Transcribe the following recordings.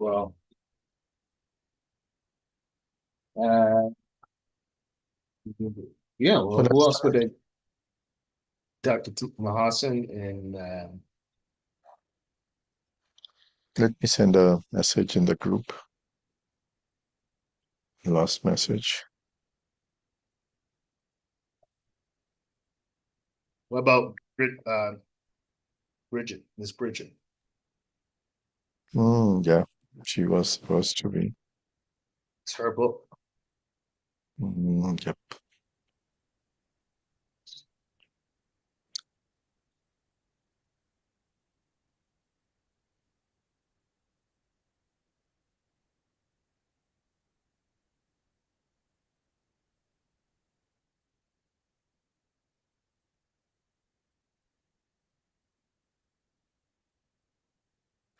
well. Uh, yeah. So Well, who let's else would start. they? Dr. Mahasan and Let me send a message in the group. Last message. what about Bridget? Miss Bridget. Yeah, she was supposed to be. It's her book. Yep.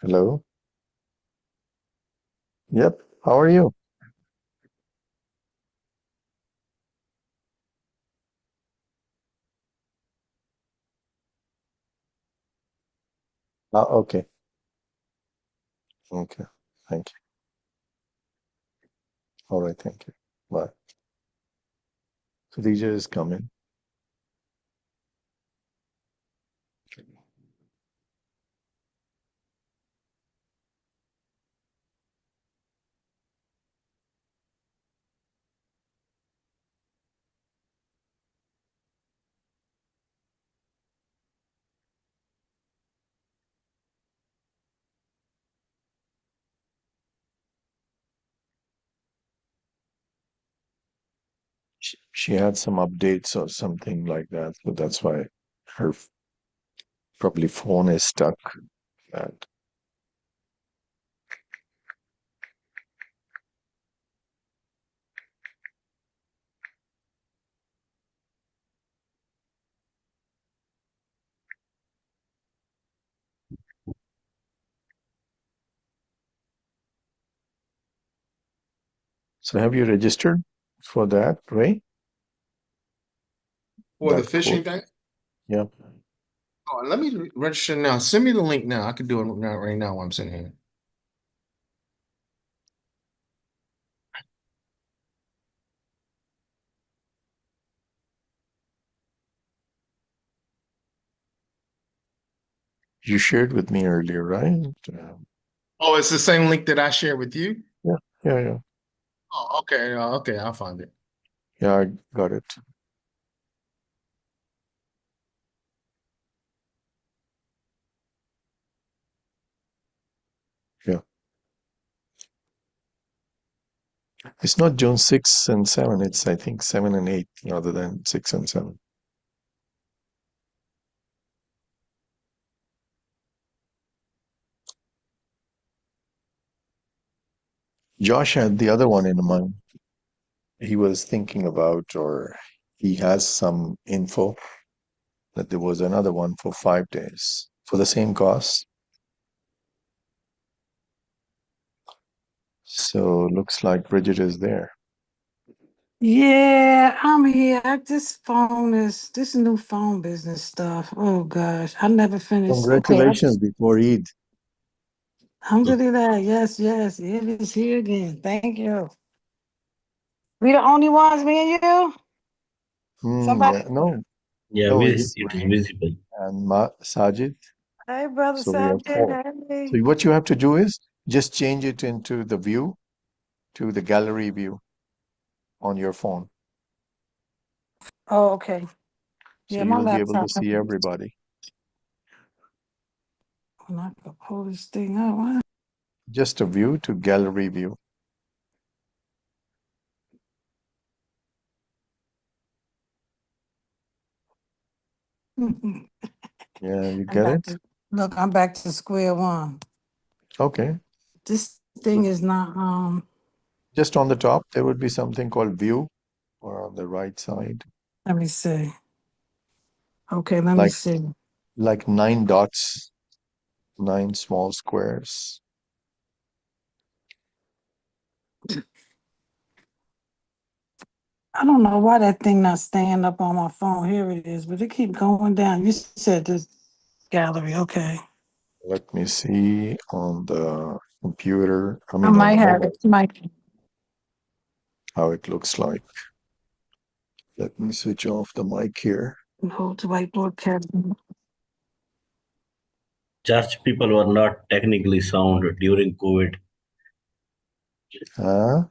Hello. Yep. How are you? Okay. Okay. Thank you. All right. Thank you. Bye. Khadija is coming. She had some updates or something like that, so that's why her probably phone is stuck. And so, have you registered for that, Ray? For the That fishing course? thing? Yeah. Oh, let me register now. Send me the link now. I can do it now, right now while I'm sitting here. You shared with me earlier, right? Oh, it's the same link that I shared with you? Yeah. Yeah. Yeah. Oh, okay. Okay, I'll find it. Yeah. I got it. Yeah. It's not June 6 and 7. It's, I think, 7 and 8 rather than 6 and 7. Josh had the other one in mind. He was thinking about, or he has some info that there was another one for 5 days for the same cost. So looks like Bridget is there. Yeah, I'm here. This new phone business stuff. Oh gosh, I never finished. Okay, Congratulations before Eid. alhamdulillah. Yes, yes, it is here again. Thank you. We the only ones, me and you? Somebody? Yeah, no, Yeah, no, it is Ray visible. and Sajid. Hey, brother So we have Sajid. four. Hey. So what you have to do is just change it into the view to the gallery view on your phone. Oh, okay. So Yeah, my you'll be able to laptop. see everybody. When I can pull this thing out. Just a view to gallery view. Yeah, you I'm get back it? to look. I'm back to square one. Okay. This thing is not. Just on the top, there would be something called view or on the right side, Let me see. Okay, let me like see. like 9 dots, 9 small squares. I don't know why that thing not staying up on my phone. Here it is, but it keep going down. You said this gallery, okay. Let me see on the computer, I I mean on might the have mobile, it. Might. how it looks like. Let me switch off the mic here. Hold the whiteboard cabinet. Church people were not technically sound during COVID. Huh?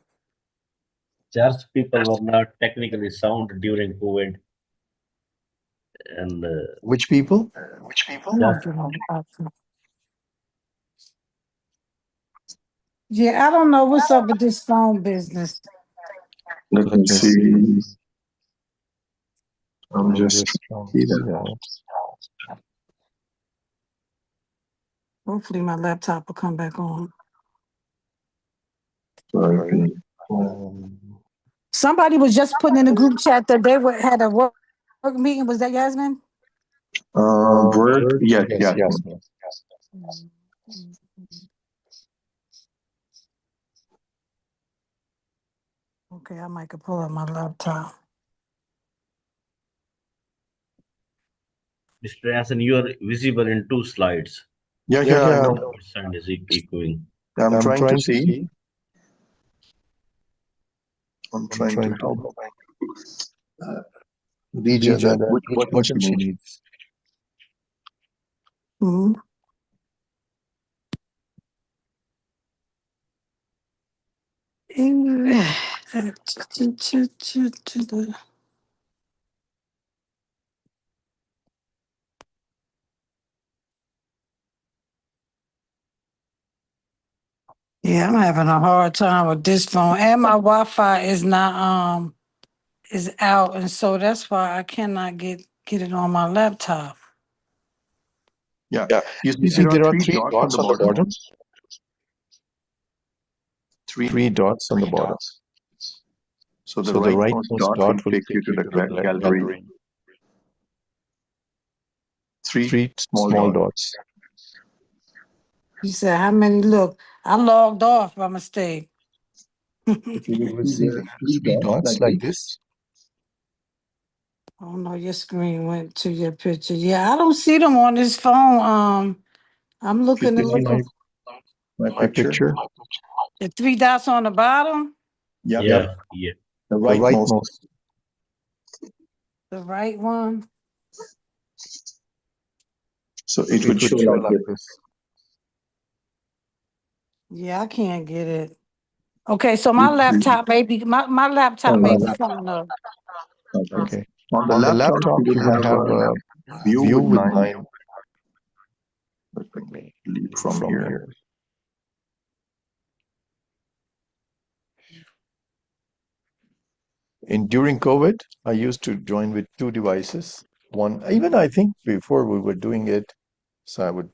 Church people were not technically sound during COVID, and Which people? I'm not church, getting on the iPhone. Yeah, I don't know what's up with this phone business. Let me see. I'm just trying to See see that. Hopefully my laptop will come back on. Sorry. Somebody was just putting in a group chat that they had a work meeting. Was that Yasmin? Word, yes, yes. Okay, I might could pull up my laptop. Mr. Asen, you are visible in two slides. Yeah, I know. Your sound is echoing. I'm trying to see. I'm trying to help. Dija, that which button she needs? Mm-hmm. Yeah, I'm having a hard time with this phone, and my Wi-Fi is not is out, and so that's why I cannot get it on my laptop. Yeah. You see there are three dots on the bottom. Three dots on the bottom. So the rightmost dot will take you to the gallery. Three small dots. You said how many? Look, I logged off by mistake. You will see there are three dots like this. Oh no, your screen went to your picture. Yeah, I don't see them on this phone. I'm looking at My picture. the three dots on the bottom. Yeah. The rightmost. The right one. So it would show like this. Yeah, I can't get it. Okay, so my laptop may be my laptop may be coming up. Okay. On the laptop, you would have a view with 9. Let me leave from here. During COVID, I used to join with 2 devices. One, even I think before we were doing it, so I would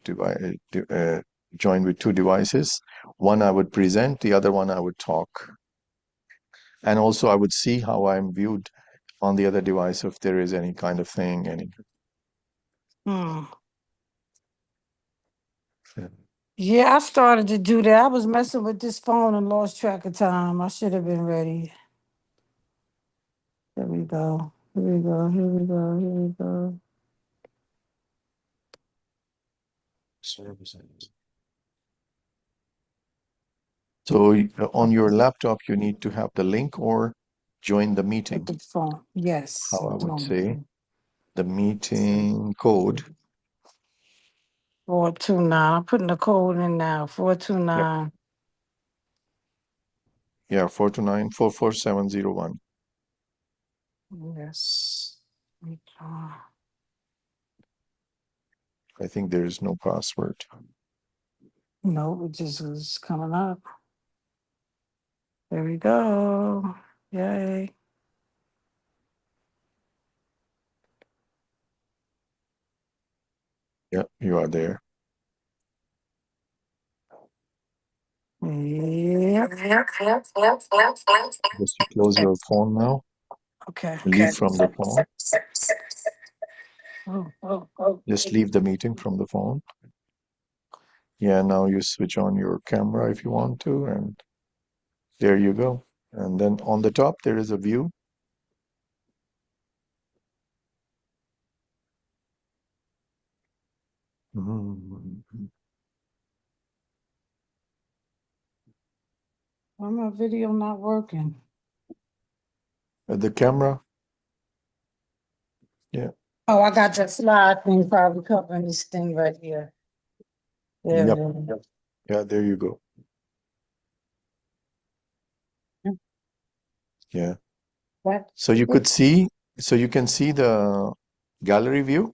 join with 2 devices. One I would present, the other one I would talk. And also I would see how I'm viewed on the other device if there is any kind of thing, any. Yeah, I started to do that. I was messing with this phone and lost track of time. I should have been ready. Here we go. Here we go. Here we go. Here we go. So on your laptop, you need to have the link or join the meeting. With the phone. Yes. How I would say the meeting code. 429. I'm putting the code in now. 429. Yeah, 429-44701. Yes. I think there is no password. No, it just is coming up. There we go. Yay. Yep, you are there. Yep. Just close your phone now. Okay. Leave from the phone. Oh. Just leave the meeting from the phone. Yeah, now you switch on your camera if you want to, and there you go. And then on the top, there is a view. Why my video not working? The camera. Yeah. Oh, I got that slide thing probably covering this thing right here. There Yep. it is. Yeah, there you go. Yeah. What? So you could see, so you can see the gallery view.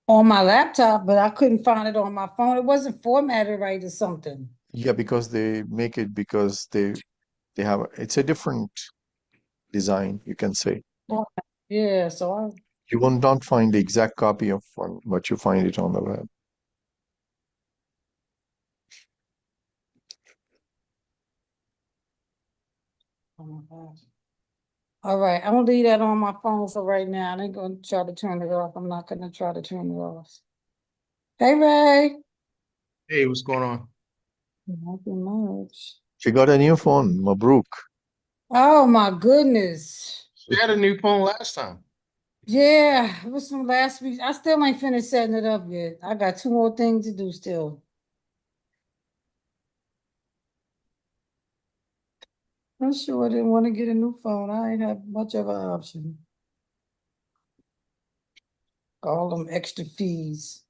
On my laptop, but I couldn't find it on my phone. It wasn't formatted right or something. Yeah, because they make it because they have it's a different design, you can say. Yeah, so I You will not find the exact copy of one, but you find it on the web. oh my gosh. All right, I'm gonna leave that on my phone for right now. I ain't gonna try to turn it off. I'm not gonna try to turn it off. Hey Ray. Hey, what's going on? Nothing much. She got a new phone, Mabruk. Oh my goodness. She had a new phone last time. Yeah, it was from last week. I still ain't finished setting it up yet. I got 2 more things to do still. I'm sure I didn't want to get a new phone. I ain't have much of an option. All them extra fees.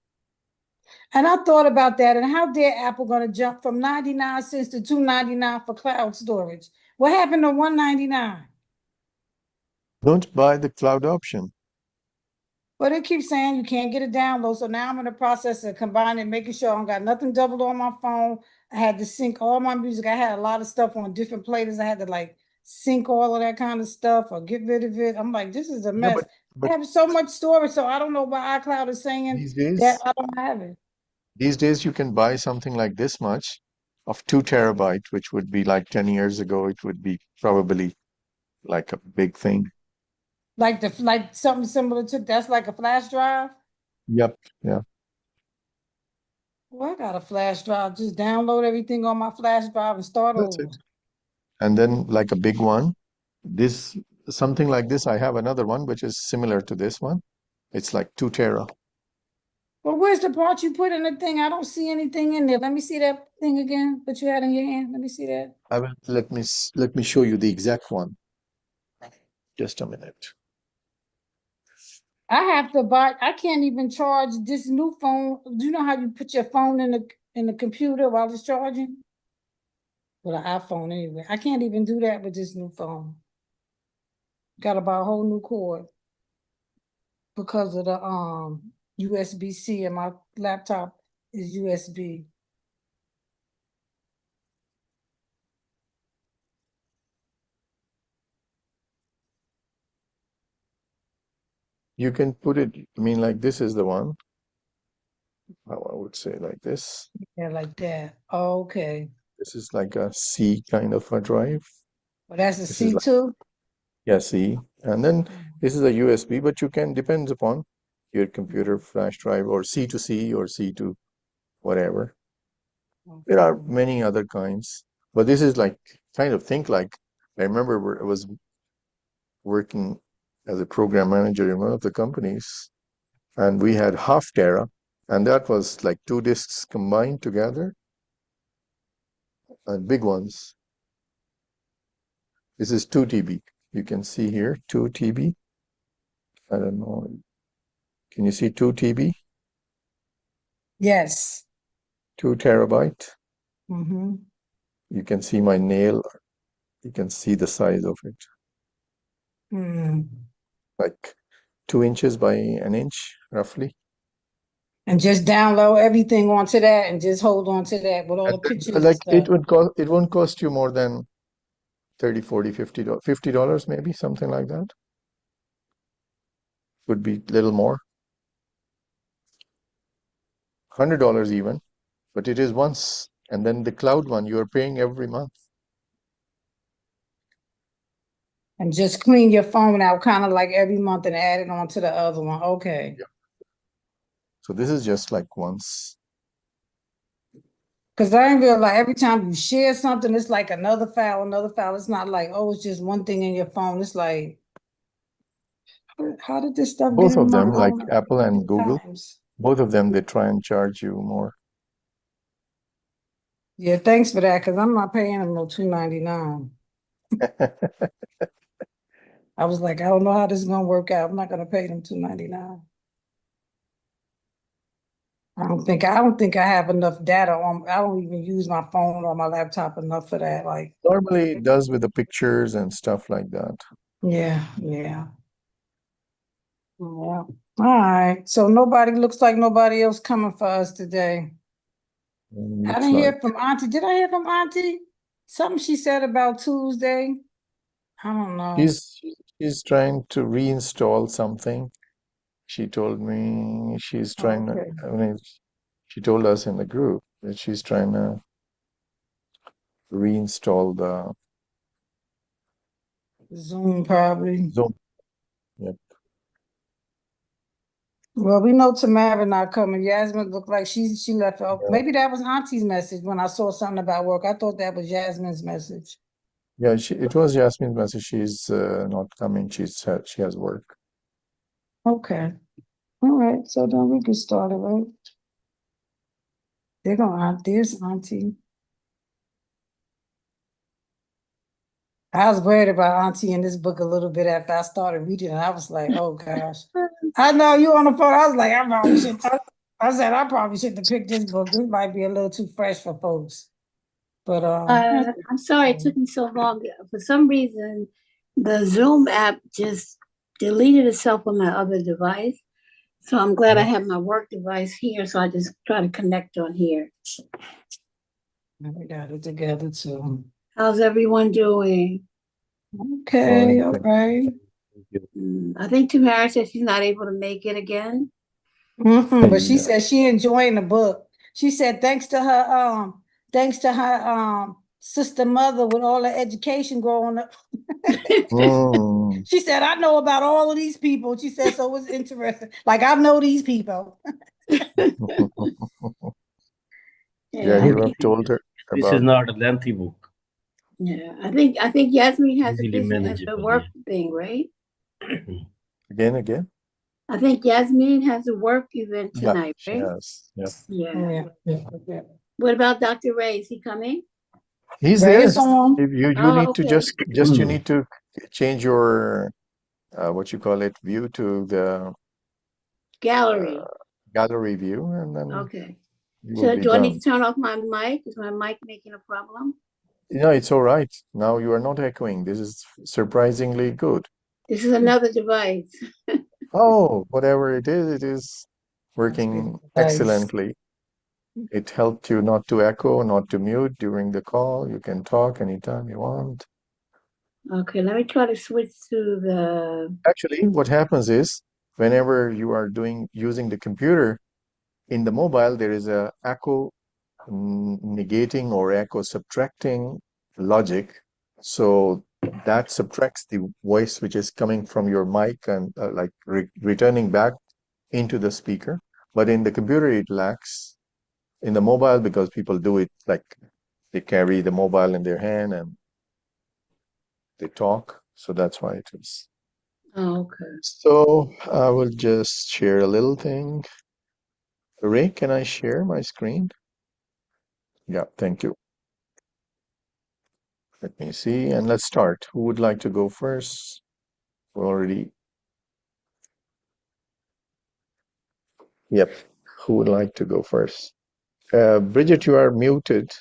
And I thought about that. And how dare Apple gonna jump from 99 cents to $2.99 for cloud storage? What happened to $1.99? Don't buy the cloud option. But it keeps saying you can't get a download. So now I'm in the process of combining, making sure I don't got nothing doubled on my phone. I had to sync all my music. I had a lot of stuff on different playlists. I had to like sync all of that kind of stuff or get rid of it. I'm like, this is a Yeah, mess. I but have so much storage, so I don't know why iCloud is saying these that days I don't have it. these days you can buy something like this much of 2 terabyte, which would be like 10 years ago, it would be probably like a big thing. Like something similar to that's like a flash drive. Yep. Yeah. Well, I got a flash drive. Just download everything on my flash drive and start That's over. it. And then like a big one, this something like this, I have another one which is similar to this one. It's like 2 tera. Well, where's the part you put in the thing? I don't see anything in there. Let me see that thing again that you had in your hand. Let me see that. I will let me show you the exact one. Just a minute. I have to buy. I can't even charge this new phone. Do you know how you put your phone in the computer while it's charging? With an iPhone anyway. I can't even do that with this new phone. Got to buy a whole new cord because of the USB-C and my laptop is USB. You can put it, I mean, like this is the one. How I would say like this. Yeah, like that. Okay. This is like a C kind of a drive. Well, that's a This is like, C2. yeah, C. And then this is a USB, but you can, depends upon your computer flash drive or C to C or C to whatever. There are Okay. many other kinds, but this is like kind of think like I remember I was working as a program manager in one of the companies, and we had half tera, and that was like 2 disks combined together, and big ones. This is 2 TB. You can see here 2 TB. I don't know. Can you see 2 TB? Yes. 2 terabyte. Mm-hmm. You can see my nail. You can see the size of it, Mm. like 2 inches by an inch, roughly. And just download everything onto that and just hold on to that with all And the then, pictures and like stuff. it won't cost you more than 30, 40, $50 maybe, something like that. Would be a little more. $100 even, but it is once. And then the cloud one you are paying every month. And just clean your phone out kind of like every month and add it on to the other one. Okay. Yeah. So this is just like once. Because I didn't realize every time you share something, it's like another file, another file. It's not like, oh, it's just one thing in your phone. It's like, how did this stuff get Both in of my them, like phone Apple and 3 Google, times? both of them, they try and charge you more. Yeah, thanks for that, because I'm not paying them no $2.99. I was like, I don't know how this is gonna work out. I'm not gonna pay them $2.99. I don't think I have enough data on. I don't even use my phone or my laptop enough for that. Like, Normally it does with the pictures and stuff like that. yeah. Yeah. All right. So looks like nobody else coming for us today. I Looks didn't like hear from Auntie. Did I hear from Auntie? Something she said about Tuesday. I don't know. she's trying to reinstall something. She told me she's trying to, Okay. I mean, she told us in the group that she's trying to reinstall the Zoom probably. Zoom. Yep. Well, we know Tamara not coming. Yasmin looked like she left off. Yeah. Maybe that was Auntie's message when I saw something about work. I thought that was Yasmin's message. Yeah, it was Yasmin's message. She's not coming. She said she has work. Okay. All right. So then we can start it, right? There's Auntie. I was worried about Auntie in this book a little bit after I started reading it. I was like, oh gosh. I know you on the phone. I was like, I said I probably shouldn't have picked this book. This might be a little too fresh for folks. But I'm sorry it took me so long. For some reason, the Zoom app just deleted itself on my other device. So I'm glad I have my work device here. So I just try to connect on here. we got it together too. How's everyone doing? Okay, Fine, all thank right. I think Tamara said she's not able to make it again. But she Yeah. said she enjoying the book. She said thanks to her sister mother with all her education growing up. Mm. She said, I know about all of these people. She said, so it was interesting. Like I know these people. Yeah, Yeah, you have told her This is about. not a lengthy book, yeah. I think Yasmin has easily has the manageable. work thing, right? Again. I think Yasmin has a work event Yeah, tonight, she right? has. Yeah. Yeah. Yeah. What about Dr. Ray? Is he coming? He's Ray there. is on. If you Oh, need to okay. you need to change your what you call it view to the Gallery. gallery view, and then Okay. you will So be do I need to done. turn off my mic? Is my mic making a problem? No, it's all right. Now you are not echoing. This is surprisingly good. This is another device. Oh, whatever it is That's working good. Nice. excellently. It helped you not to echo, not to mute during the call. You can talk anytime you want. Okay, let me try to switch to the. Actually, what happens is whenever you are using the computer in the mobile, there is a echo negating or echo subtracting logic. So that subtracts the voice which is coming from your mic and like returning back into the speaker. But in the computer, it lacks. In the mobile, because people do it like they carry the mobile in their hand and they talk. So that's why it is. Oh, okay. So I will just share a little thing. Ray, can I share my screen? Yeah, thank you. Let me see, and let's start. Who would like to go first? We already. Yep. Who would like to go first? Bridget, you are muted.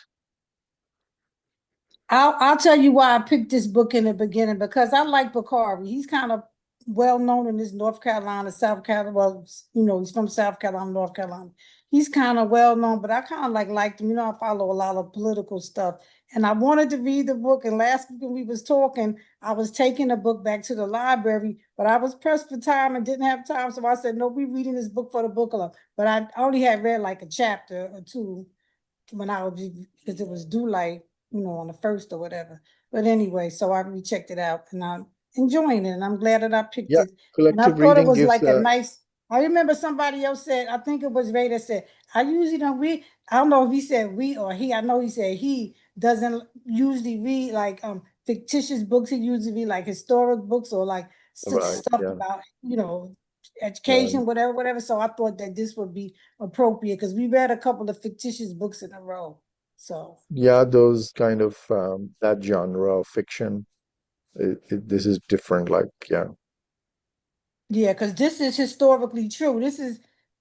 I'll tell you why I picked this book in the beginning, because I like Bakari. He's kind of well known in this North Carolina, South Carolina. Well, he's from South Carolina, North Carolina. He's kind of well known, but I kind of liked him. I follow a lot of political stuff. And I wanted to read the book. And last week when we was talking, I was taking the book back to the library, but I was pressed for time and didn't have time. So I said, no, we're reading this book for the book club. But I only had read like a chapter or two when I was, because it was due like, on the 1st or whatever. But anyway, so I rechecked it out and I'm enjoying it, and I'm glad that I picked Yeah, it. And I collective thought it reading was gives like a nice, I remember somebody else said, I think it was Ray that said, I usually don't read, I don't know if he said we or he, I know he said he doesn't usually read like fictitious books. He usually read like historic books or like right. stuff Yeah, about, right. education, whatever. So I thought that this would be appropriate because we read a couple of fictitious books in a row. So, Yeah, those kind of that genre of fiction. This is different. Like, yeah, yeah, because this is historically true.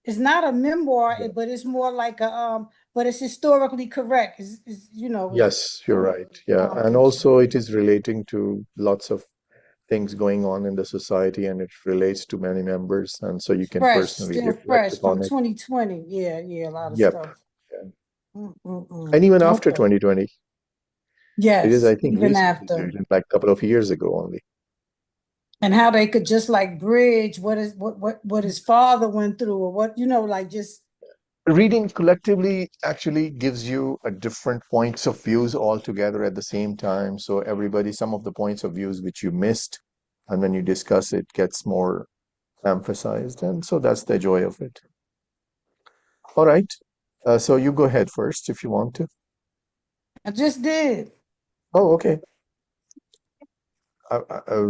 It's not a memoir, yeah. but it's more like a, but it's historically correct. It's you know, it's Yes, you're right. Yeah, and fiction. also it is relating to lots of things going on in the society, and it relates to many members, and so you can Fresh, personally still reflect fresh from upon it. 2020. Yeah, yeah, a lot of Yep. stuff. Yeah. And Mm-mm-mm. even after Okay. 2020, it is, Yes, I think, even recently after. written, like a couple of years ago only. And how they could just like bridge what his father went through, or what, like just Reading collectively actually gives you a different points of views all together at the same time. So everybody, some of the points of views which you missed, and when you discuss it, gets more emphasized. And so that's the joy of it. All right. So you go ahead first if you want to. I just did. Oh, okay.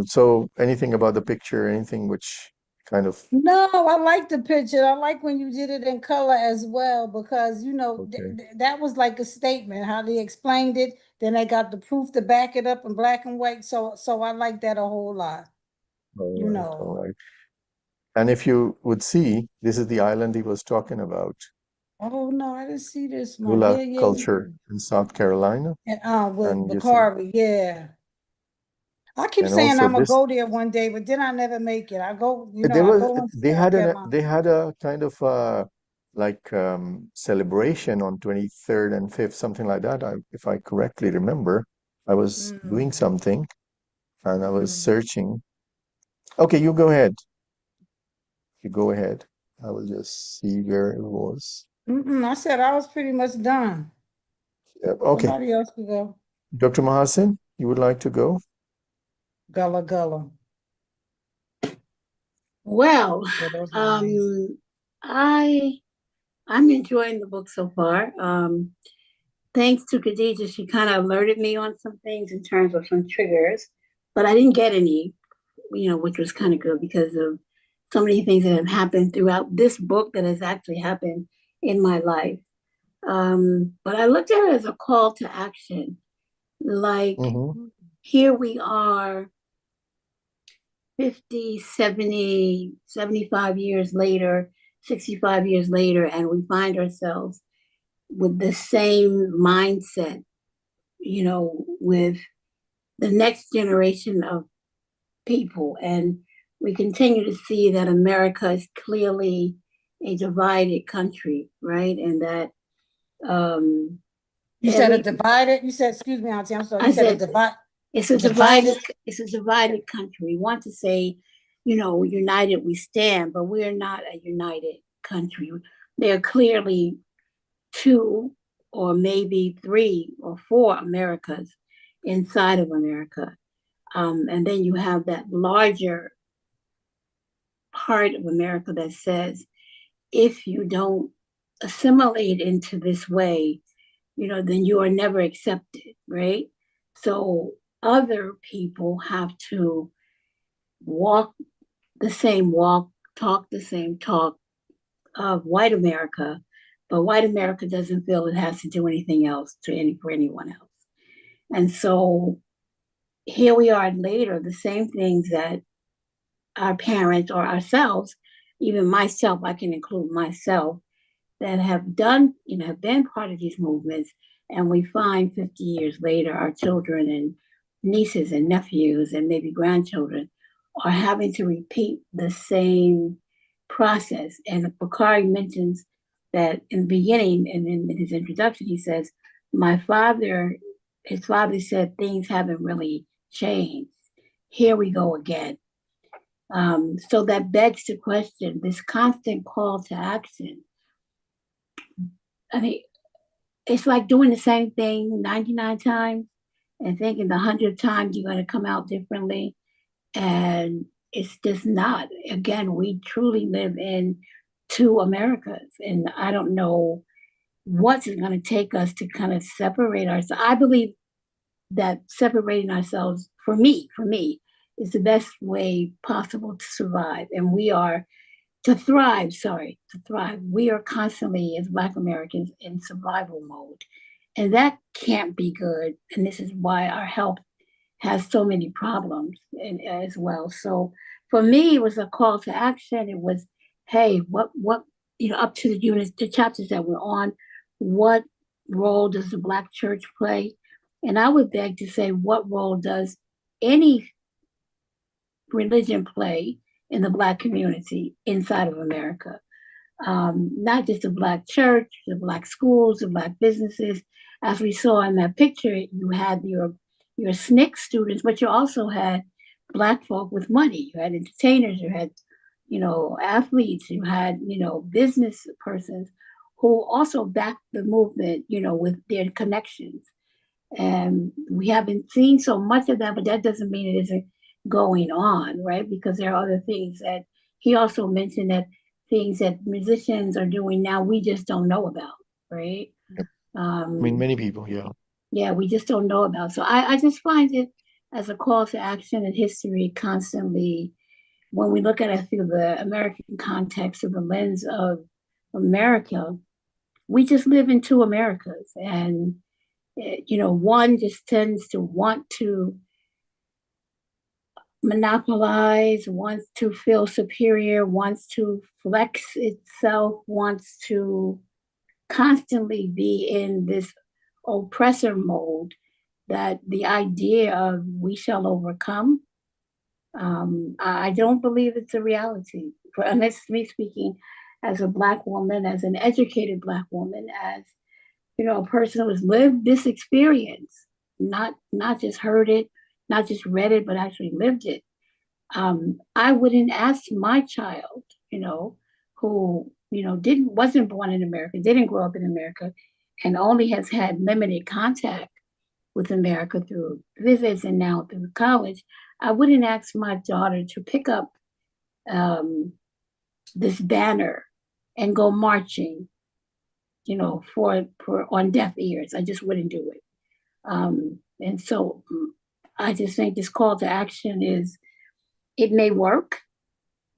So anything about the picture, anything which kind of, No, I like the picture. I like when you did it in color as well, because okay. that was like a statement how they explained it. Then they got the proof to back it up in black and white. So I like that a whole lot. All You right, know. all right. And if you would see, this is the island he was talking about, Oh no, I didn't see this one. Gula Yeah, yeah, culture yeah. in South Carolina. And with And you see, Bakari, yeah. I keep and saying also I'm gonna this, go there one day, but then I never make it. there I was, go into South Carolina. they had a kind of like celebration on 23rd and 5th, something like that. If I correctly remember, I was doing Mm, something and I was mm, searching. Okay, you go ahead. You go ahead. I will just see where it was. I said I was pretty much done. Yeah, okay. Somebody else could go. Dr. Mahasin, you would like to go? Gullah Gullah. Well, Yeah, those are nice. I I'm enjoying the book so far. Thanks to Khadija, she kind of alerted me on some things in terms of some triggers, but I didn't get any, which was kind of good because of so many things that have happened throughout this book that has actually happened in my life. But I looked at it as a call to action. Like, Mm-hmm. here we are 50, 70, 75 years later, 65 years later, and we find ourselves with the same mindset, with the next generation of people. And we continue to see that America is clearly a divided country, right? And that um, You said a every, divided. You said, excuse me, Auntie. I'm sorry. You I said said, it's a divided. divided country. We want to say, united we stand, but we're not a united country. There are clearly two or maybe three or four Americas inside of America. And then you have that larger part of America that says, if you don't assimilate into this way, then you are never accepted, right? So other people have to walk the same walk, talk the same talk of white America, but white America doesn't feel it has to do anything else for anyone else. And so here we are later, the same things that our parents or ourselves, even myself, I can include myself, that have done, have been part of these movements. And we find 50 years later, our children and nieces and nephews and maybe grandchildren are having to repeat the same process. And Bakari mentions that in the beginning and in his introduction, he says, his father said things haven't really changed. Here we go again. So that begs the question, this constant call to action. I mean, it's like doing the same thing 99 times and thinking the 100th time you're going to come out differently. And it's just not. Again, we truly live in two Americas. And I don't know what's it going to take us to kind of separate ourselves. I believe that separating ourselves, for me, is the best way possible to survive. And we are to thrive, sorry, to thrive. We are constantly, as Black Americans, in survival mode. And that can't be good. And this is why our health has so many problems as well. So for me, it was a call to action. It was, hey, what, up to the units, the chapters that we're on, what role does the Black church play? And I would beg to say, what role does any religion play in the Black community inside of America? Not just the Black church, the Black schools, the Black businesses. As we saw in that picture, you had your SNCC students, but you also had Black folk with money. You had entertainers, you had, athletes, you had, business persons who also backed the movement, with their connections. And we haven't seen so much of that, but that doesn't mean it isn't going on, right? Because there are other things that he also mentioned, that things that musicians are doing now we just don't know about, right? Yep. I mean, Um, many people, yeah. yeah, we just don't know about. So I just find it as a call to action in history constantly when we look at it through the American context, through the lens of America. We just live in two Americas, and one just tends to want to monopolize, wants to feel superior, wants to flex itself, wants to constantly be in this oppressor mode, that the idea of we shall overcome, I don't believe it's a reality. Unless me speaking as a Black woman, as an educated Black woman, as a person who has lived this experience, not just heard it, not just read it, but actually lived it. I wouldn't ask my child, who didn't wasn't born in America, didn't grow up in America, and only has had limited contact with America through visits and now through college. I wouldn't ask my daughter to pick up this banner and go marching, for on deaf ears. I just wouldn't do it. And so I just think this call to action it may work,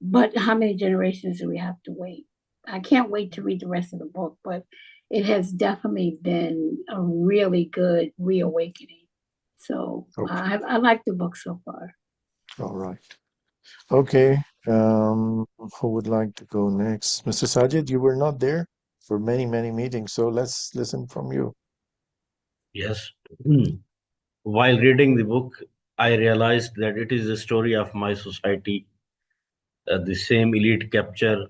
but how many generations do we have to wait? I can't wait to read the rest of the book, but it has definitely been a really good reawakening. So Okay. I like the book so far. All right. Okay. Who would like to go next? Mr. Sajid, you were not there for many, many meetings, so let's listen from you. Yes. While reading the book, I realized that it is the story of my society, the same elite capture,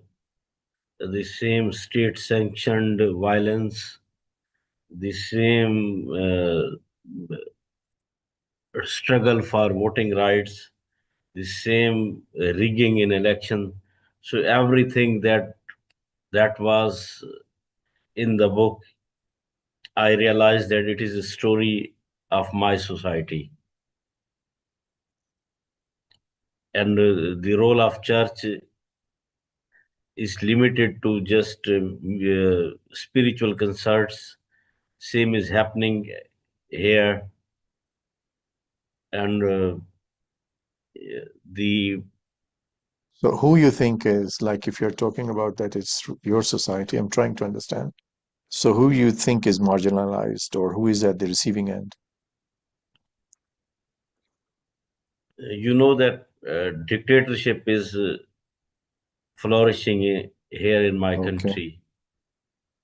the same state sanctioned violence, the same struggle for voting rights, the same rigging in election. So everything that was in the book, I realized that it is a story of my society. And the role of church is limited to just spiritual concerts. Same is happening here. And the So who you think is, like, if you're talking about that it's your society, I'm trying to understand. So who you think is marginalized or who is at the receiving end? you know that dictatorship is flourishing here in my Okay. country.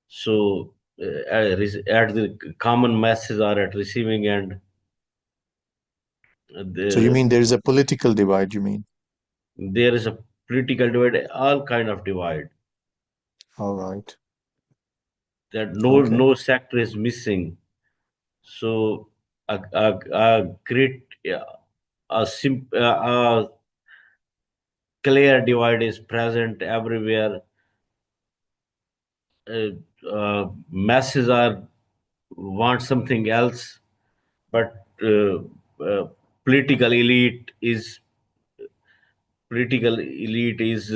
So at the common masses are at receiving end. So you The, mean there is a political divide, you mean? there is a political divide, all kind of divide. All right. That Okay. no sector is missing. So a great, a clear divide is present everywhere. Masses are want something else, but political elite is political elite is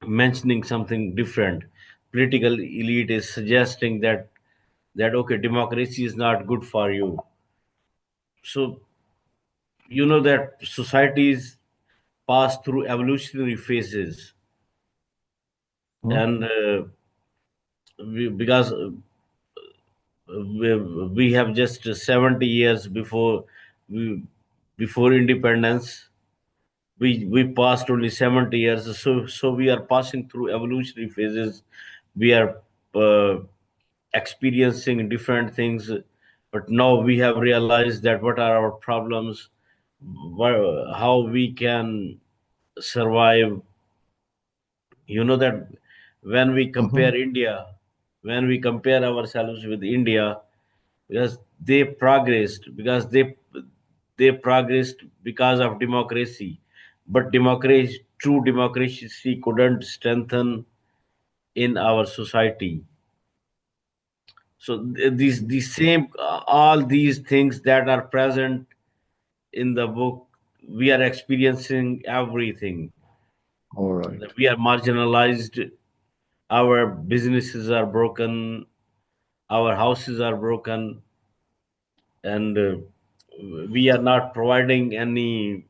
mentioning something different. Political elite is suggesting that okay, democracy is not good for you. So you know that societies pass through evolutionary phases, Hmm. and because we have just 70 years we, before independence. We passed only 70 years, so we are passing through evolutionary phases. We are uh, experiencing different things, but now we have realized that what are our problems, how we can survive. You know that when we Mm-hmm. compare India, when we compare ourselves with India, because they progressed, they progressed because of democracy, but democracy, true democracy couldn't strengthen in our society. So these same all these things that are present in the book, we are experiencing everything. All right. We are marginalized, our businesses are broken, our houses are broken, and we are not providing any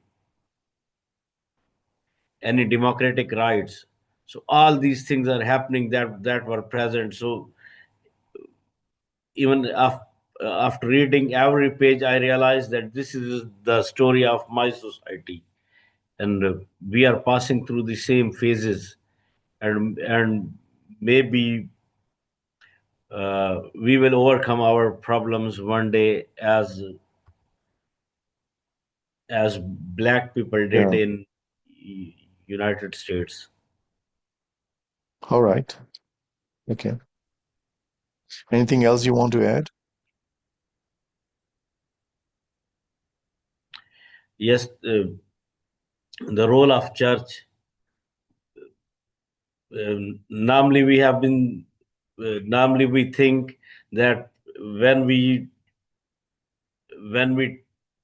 democratic rights. So all these things are happening that were present. So even after reading every page, I realized that this is the story of my society, and we are passing through the same phases, and maybe we will overcome our problems one day, as black people did Yeah. in United States. All right. Okay. Anything else you want to add? Yes, the role of church. Normally we have been. Normally we think that when we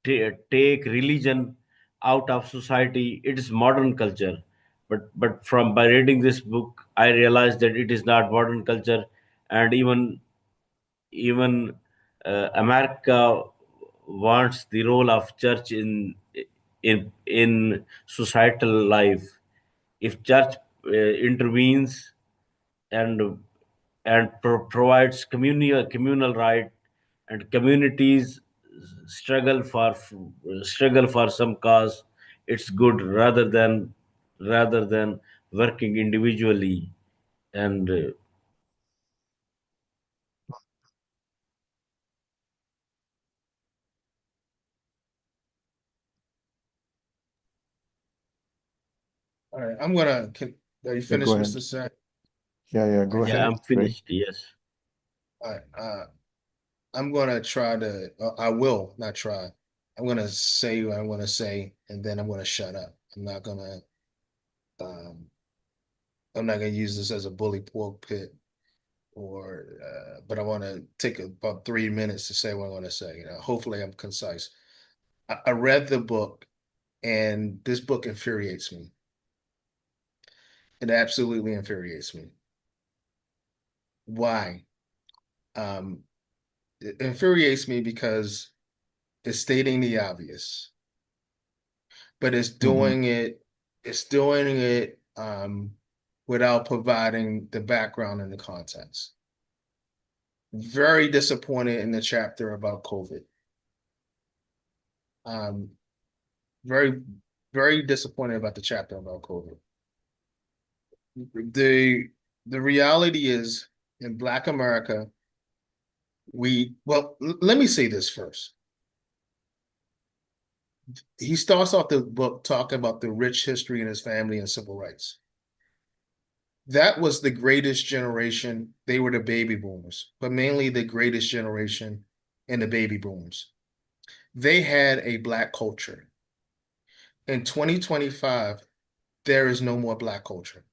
take religion out of society, it is modern culture. But from by reading this book, I realized that it is not modern culture, and even America wants the role of church in societal life. If church intervenes and provides communal right, and communities struggle for some cause, it's good rather than working individually. And All right, I'm gonna, are you Yeah, go finished, ahead. Mr. Sack? Yeah, yeah, Are go you yeah, ahead, finished? I'm Ray. finished. Yes. All right, I'm gonna try to, I will not try. I'm gonna say what I want to say, and then I'm gonna shut up. Um, I'm not gonna use this as a bully pulpit or, but I want to take about 3 minutes to say what I want to say. Hopefully I'm concise. I read the book, and this book infuriates me. It absolutely infuriates me. Why? Um, it infuriates me because it's stating the obvious, but Mm-hmm. it's doing it without providing the background and the context. Very disappointed in the chapter about COVID. Um, very, very disappointed about the chapter about COVID. The the reality is, in Black America, let me say this first. He starts off the book talking about the rich history in his family and civil rights. That was the greatest generation. They were the baby boomers, but mainly the greatest generation in the baby boomers. They had a Black culture. In 2025, there is no more Black culture.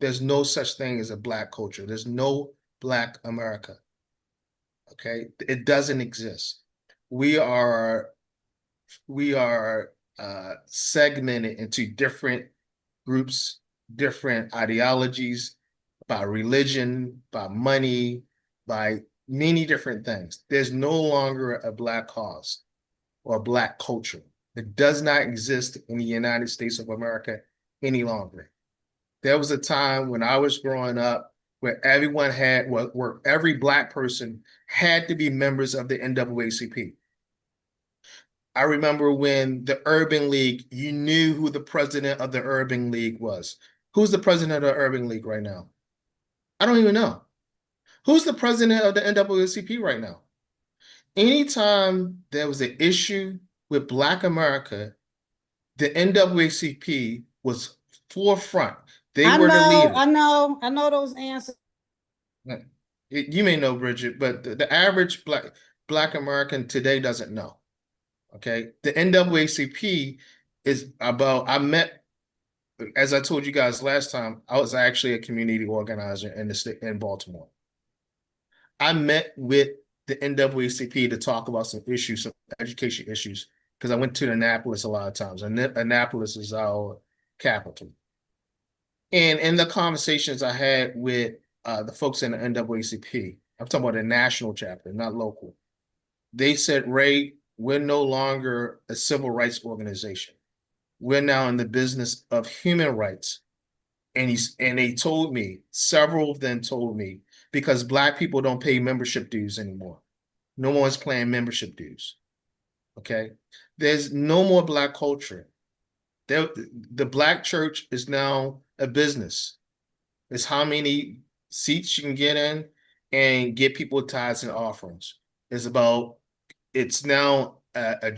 There's no such thing as a Black culture. There's no Black America. Okay, it doesn't exist. We are we are segmented into different groups, different ideologies, by religion, by money, by many different things. There's no longer a Black cause or a Black culture. It does not exist in the United States of America any longer. There was a time when I was growing up where everyone had, where every Black person had to be members of the NAACP. I remember when the Urban League, you knew who the president of the Urban League was. Who's the president of the Urban League right now? I don't even know. Who's the president of the NAACP right now? Anytime there was an issue with Black America, the NAACP was forefront. They were the leader. I know those answers. You may know, Bridget, but the average Black American today doesn't know. Okay, the NAACP is about. I met, as I told you guys last time, I was actually a community organizer in the state in Baltimore. I met with the NAACP to talk about some issues, some education issues, because I went to Annapolis a lot of times. And Annapolis is our capital. And in the conversations I had with the folks in the NAACP, I'm talking about the national chapter, not local. They said, Ray, we're no longer a civil rights organization. We're now in the business of human rights. And they told me, several of them told me, because Black people don't pay membership dues anymore. No one's paying membership dues. Okay. There's no more Black culture. The Black church is now a business. It's how many seats you can get in and get people tithes and offerings. It's now a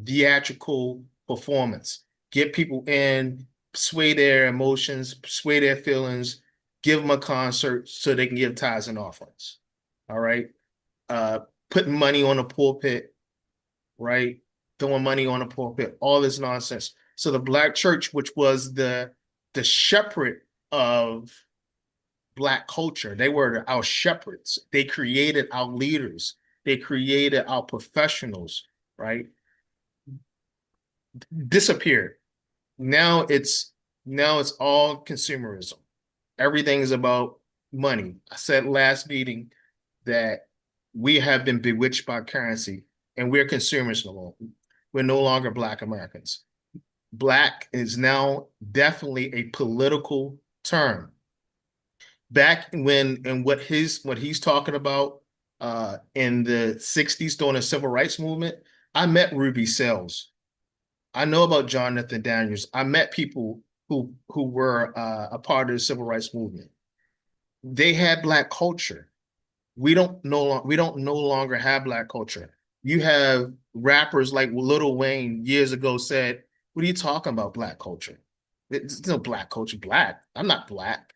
theatrical performance. Get people in, sway their emotions, sway their feelings, give them a concert so they can give tithes and offerings. All right. Putting money on the pulpit, right? Throwing money on the pulpit, all this nonsense. So the Black church, which was the shepherd of Black culture, they were our shepherds. They created our leaders. They created our professionals, right? Disappeared. Now it's all consumerism. Everything is about money. I said last meeting that we have been bewitched by currency and we're consumers no longer. We're no longer Black Americans. Black is now definitely a political term. Back when, and what he's talking about in the 60s during the civil rights movement, I met Ruby Sales. I know about Jonathan Daniels. I met people who were a part of the civil rights movement. They had Black culture. We don't no longer have Black culture. You have rappers like Lil Wayne years ago said, "What are you talking about, Black culture? There's no Black culture. Black. I'm not Black."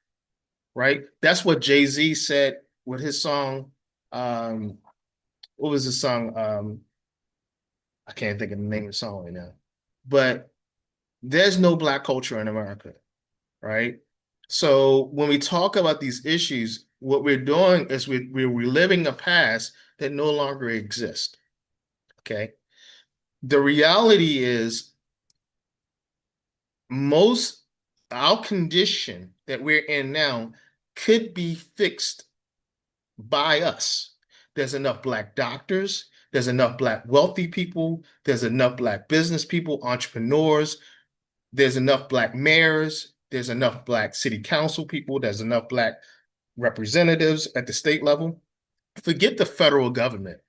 Right? That's what Jay-Z said with his song. What was the song? I can't think of the name of the song right now. But there's no Black culture in America, right? So when we talk about these issues, what we're doing is we're reliving a past that no longer exists, okay? The reality is our condition that we're in now could be fixed by us. There's enough Black doctors, there's enough Black wealthy people, there's enough Black business people, entrepreneurs, there's enough Black mayors, there's enough Black city council people, there's enough Black representatives at the state level. Forget the federal government,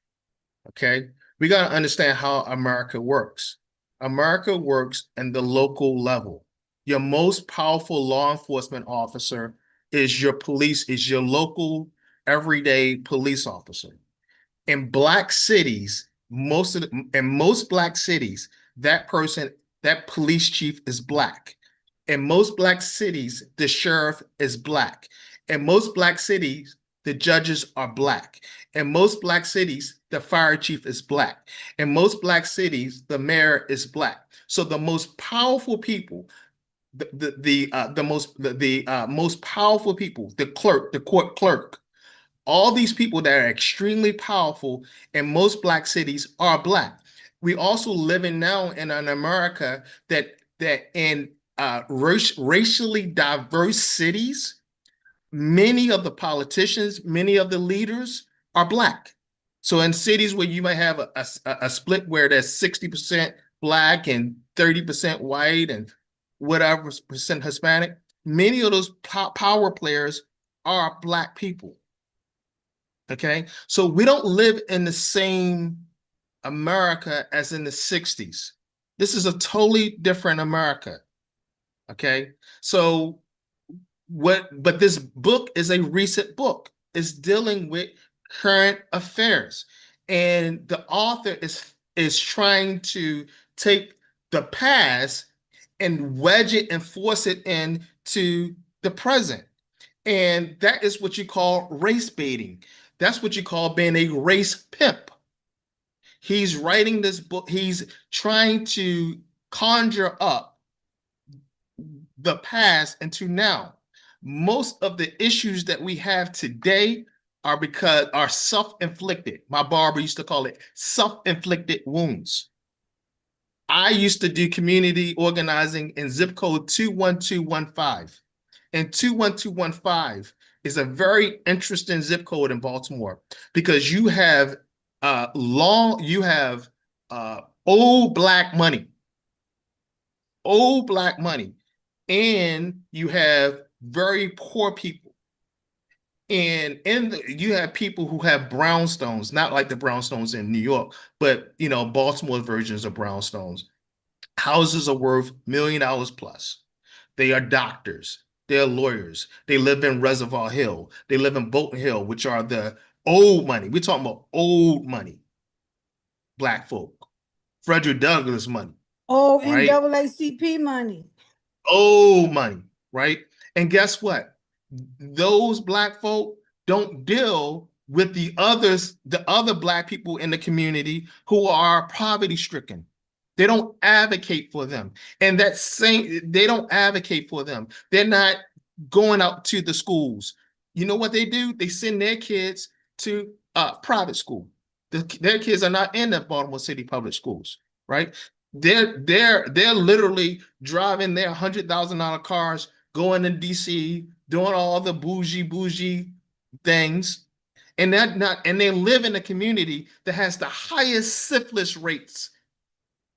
okay? We got to understand how America works. America works in the local level. Your most powerful law enforcement officer is your police, is your local everyday police officer. In Black cities, most Black cities, that police chief is Black. In most Black cities, the sheriff is Black. In most Black cities, the judges are Black. In most Black cities, the fire chief is Black. In most Black cities, the mayor is Black. So the most powerful people, most powerful people, the clerk, the court clerk, all these people that are extremely powerful in most Black cities are Black. We also living now in an America that in racially diverse cities, many of the politicians, many of the leaders are Black. So in cities where you might have a split where there's 60% Black and 30% white and whatever percent Hispanic, many of those power players are Black people. Okay, so we don't live in the same America as in the 60s. This is a totally different America. Okay, so but this book is a recent book. It's dealing with current affairs, and the author is trying to take the past and wedge it and force it into the present. And that is what you call race baiting. That's what you call being a race pimp. He's writing this book, he's trying to conjure up the past into now. Most of the issues that we have today are self-inflicted. My barber used to call it self-inflicted wounds. I used to do community organizing in zip code 21215. And 21215 is a very interesting zip code in Baltimore because you have old Black money, and you have very poor people. And you have people who have brownstones, not like the brownstones in New York, but Baltimore versions of brownstones. Houses are worth $1 million plus. They are doctors. They're lawyers. They live in Reservoir Hill. They live in Bolton Hill, which are the old money. We're talking about old money, Black folk. Frederick Douglass money. Oh, right? NAACP money. Old money, right? And guess what? Those Black folk don't deal with the other Black people in the community who are poverty stricken. They don't advocate for them. And they don't advocate for them. They're not going out to the schools. You know what they do? They send their kids to private school. Their kids are not in the Baltimore City public schools, right? They're literally driving their $100,000 cars, going to DC, doing all the bougie things, and they live in a community that has the highest syphilis rates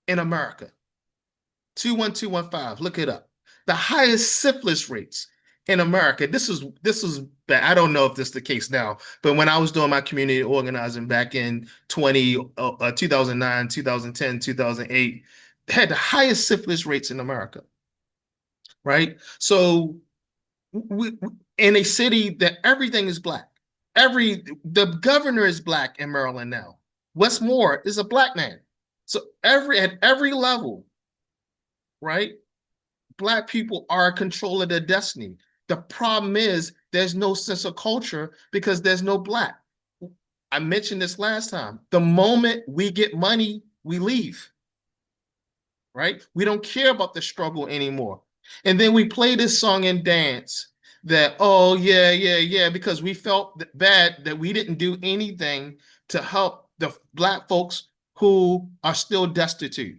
in America. 21215, look it up. The highest syphilis rates in America. This is bad. I don't know if this is the case now, but when I was doing my community organizing back in 2009, 2010, 2008, had the highest syphilis rates in America, right? So in a city that everything is Black, the governor is Black in Maryland now. Westmore is a Black man. So at every level, right? Black people are in control of their destiny. The problem is there's no sense of culture because there's no Black. I mentioned this last time. The moment we get money, we leave, right? We don't care about the struggle anymore. And then we play this song and dance that, oh, yeah, because we felt bad that we didn't do anything to help the Black folks who are still destitute.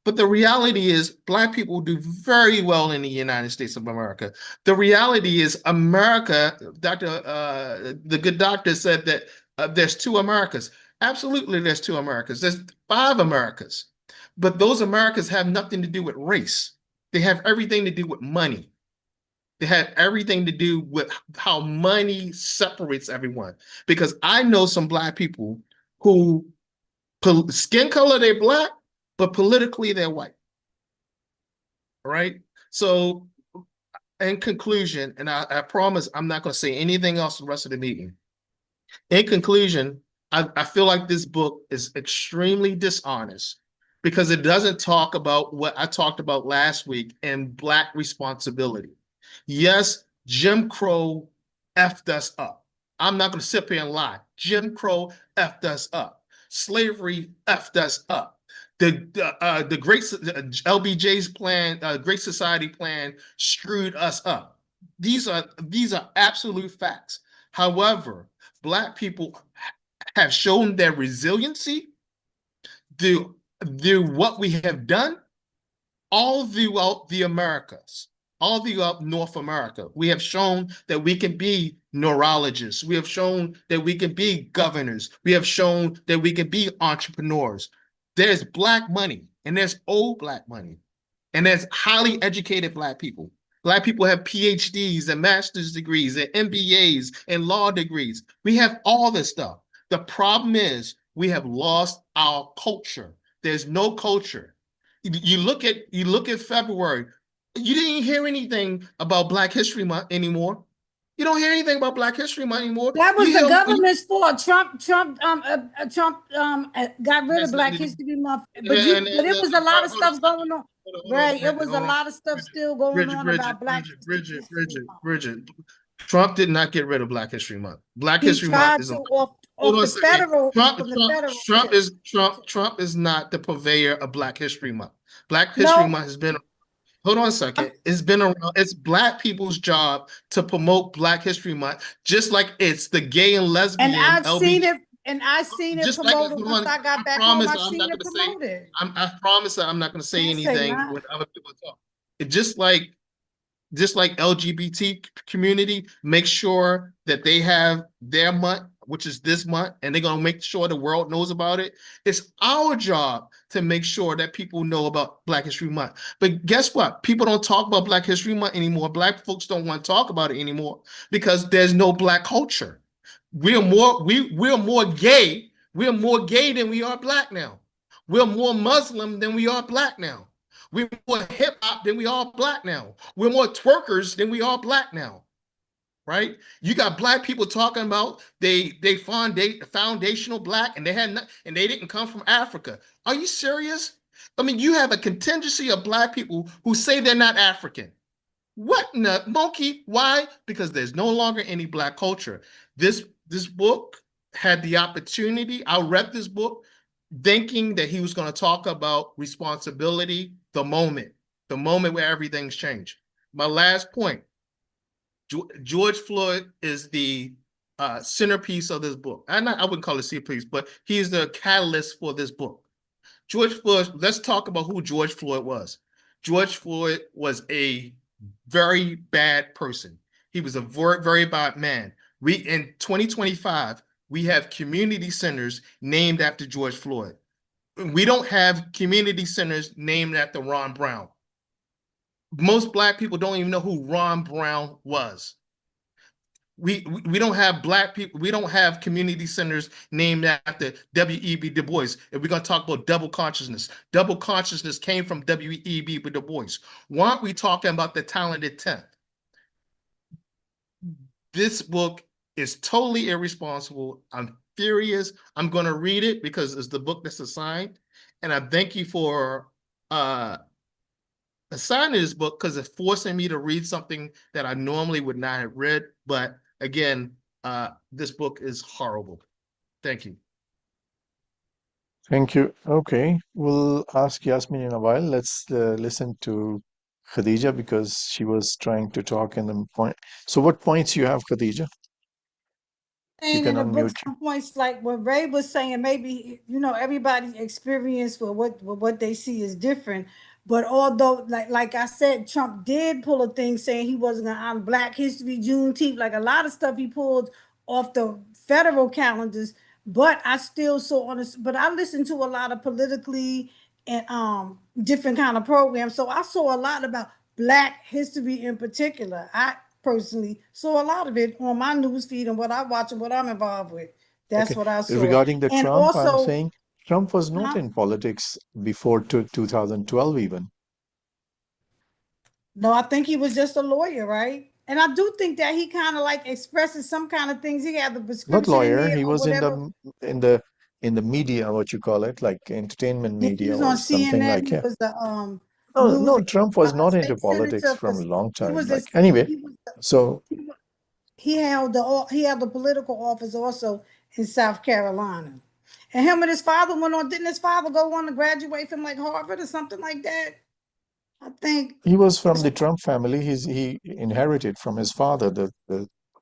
But the reality is Black people do very well in the United States of America. The reality is America, the good doctor said that there's two Americas. Absolutely, there's two Americas. There's 5 Americas. But those Americas have nothing to do with race. They have everything to do with money. They have everything to do with how money separates everyone. Because I know some Black people who skin color, they're Black, but politically they're white. All right. So in conclusion, and I promise I'm not going to say anything else the rest of the meeting. In conclusion, I feel like this book is extremely dishonest because it doesn't talk about what I talked about last week in Black responsibility. Yes, Jim Crow effed us up. I'm not going to sit here and lie. Jim Crow effed us up. Slavery effed us up. The Great LBJ's plan, Great Society plan, screwed us up. These are absolute facts. However, Black people have shown their resiliency through what we have done all throughout the Americas, all throughout North America. We have shown that we can be neurologists. We have shown that we can be governors. We have shown that we can be entrepreneurs. There's Black money, and there's old Black money, and there's highly educated Black people. Black people have PhDs and master's degrees and MBAs and law degrees. We have all this stuff. The problem is we have lost our culture. There's no culture. You look at February. You didn't hear anything about Black History Month anymore. You don't hear anything about Black History Month anymore. That was You the hear, government's fault. Trump got rid of Has Black nothing to do- History Month, and, but and, it was a lot of stuff going on. hold on, Right, it was a lot of stuff still going on about Black History Month. Bridget. Trump did not get rid of Black History Month. Black He History Month tried is to a off hold on a the second. federal Trump, from the Trump, federal. Trump is Trump is not the purveyor of Black History Month. Black History No, Month has been hold on a second. It's been around. It's Black people's job to promote Black History Month, just like it's the gay and and lesbian I've seen LBG. it, and I seen it Just like promoted hold once on, I got I back home. promise I I'm seen not it going to say. promoted. I promise that I'm not going to say Can't say anything not. when other people talk. It just like LGBT community, make sure that they have their month, which is this month, and they're gonna make sure the world knows about it. It's our job to make sure that people know about Black History Month. But guess what? People don't talk about Black History Month anymore. Black folks don't want to talk about it anymore because there's no Black culture. We're more gay. We're more gay than we are Black now. We're more Muslim than we are Black now. We're more hip hop than we are Black now. We're more twerkers than we are Black now. Right? You got Black people talking about they foundational Black and and they didn't come from Africa. Are you serious? I mean, you have a contingency of Black people who say they're not African. What in the monkey? Why? Because there's no longer any Black culture. This book had the opportunity. I read this book thinking that he was going to talk about responsibility, the moment where everything's changed. My last point, George Floyd is the centerpiece of this book. I wouldn't call it centerpiece, but he's the catalyst for this book. George Floyd, let's talk about who George Floyd was. George Floyd was a very bad person. He was a very, very bad man. We in 2025, we have community centers named after George Floyd. We don't have community centers named after Ron Brown. Most Black people don't even know who Ron Brown was. We don't have Black people. We don't have community centers named after W.E.B. Du Bois. If we're going to talk about double consciousness came from W.E.B. Du Bois. Why aren't we talking about the talented 10th? This book is totally irresponsible. I'm furious. I'm going to read it because it's the book that's assigned. And I thank you for assigning this book because it's forcing me to read something that I normally would not have read. But again, this book is horrible. Thank you. Thank you. Okay, we'll ask Yasmin in a while. Let's listen to Khadija because she was trying to talk in the point. So what points you have, Khadija? You Saying can in the book, unmute. some points like what Ray was saying, maybe everybody's experience with what they see is different. But although, like I said, Trump did pull a thing saying he wasn't gonna honor Black History, Juneteenth, like a lot of stuff he pulled off the federal calendars. But I still saw on this. But I listened to a lot of politically and different kind of programs, so I saw a lot about Black history in particular. I personally saw a lot of it on my news feed and what I watch and what I'm involved with. That's Okay. what I saw. Regarding the And Trump, I'm also, saying Trump was not huh? in politics before 2012 even. No, I think he was just a lawyer, right? And I do think that he kind of like expresses some kind of things. He had the Not prescription in lawyer, there he or was whatever. in the media, what you call it, like entertainment Yeah, he media was or on something CNN. like He yeah. was the No, news no, Trump was not into state politics senator for. from a long He time. was a, Like anyway, he was so he held the political office also in South Carolina. And him and his father went on. Didn't his father go on to graduate from like Harvard or something like that? I think he was from that's the what. Trump family. He inherited from his father the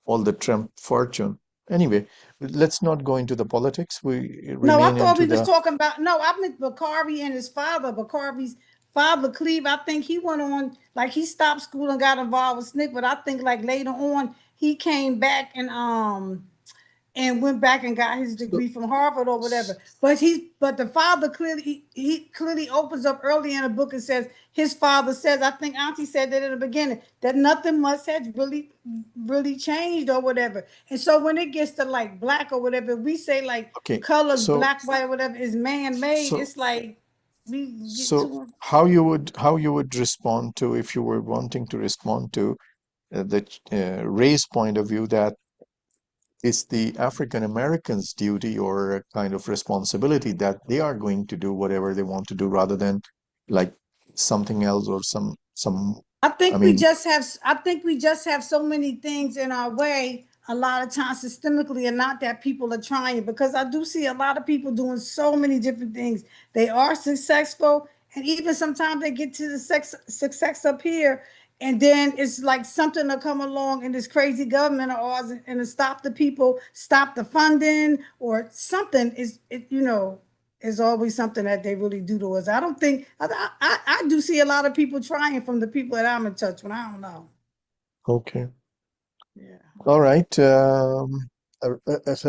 all the Trump fortune. Anyway, let's not go into the politics. We No, I remain thought into we was the talking about. No, I meant Bakari and his father. Bakari's father, Cleve. I think he went on like he stopped school and got involved with SNCC. But I think like later on he came back and went back and got his degree from Harvard or whatever. But the father clearly, he clearly opens up early in the book and says his father says, I think Auntie said that in the beginning, that nothing much has really changed or whatever. And so when it gets to like black or whatever, we say like Okay. colors, So black, white, whatever is man made. so It's like we get so too. how you would respond to, if you were wanting to respond to the race point of view, that it's the African Americans' duty or a kind of responsibility that they are going to do whatever they want to do rather than like something else or some I mean, I think we just have so many things in our way a lot of times systemically, and not that people are trying, because I do see a lot of people doing so many different things. They are successful, and even sometimes they get to the success up here, and then it's like something to come along in this crazy government of ours and to stop the people, stop the funding or something is it, is always something that they really do to us. I don't think I do see a lot of people trying from the people that I'm in touch with. I don't know. okay. Yeah. All right.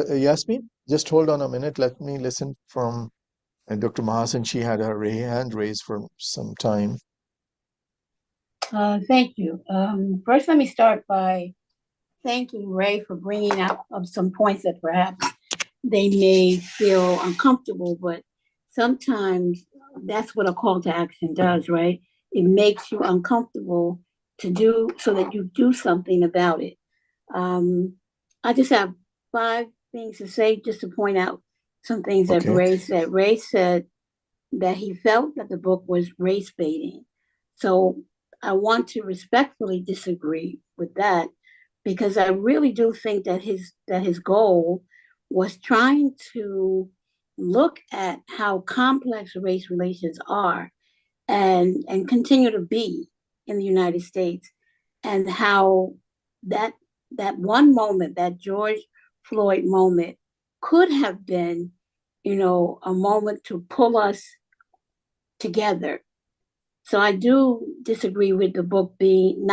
Yasmin, just hold on a minute. Let me listen from Dr. Mahasan. She had her hand raised for some time. Thank you. First, let me start by thanking Ray for bringing out some points that perhaps they may feel uncomfortable, but sometimes that's what a call to action does, right? It makes you uncomfortable to do so that you do something about it. I just have 5 things to say, just to point out some things that Okay. Ray said. Ray said that he felt that the book was race baiting. So I want to respectfully disagree with that, because I really do think that his goal was trying to look at how complex race relations are and continue to be in the United States, and how that that one moment, that George Floyd moment, could have been, a moment to pull us together. So I do disagree with the book being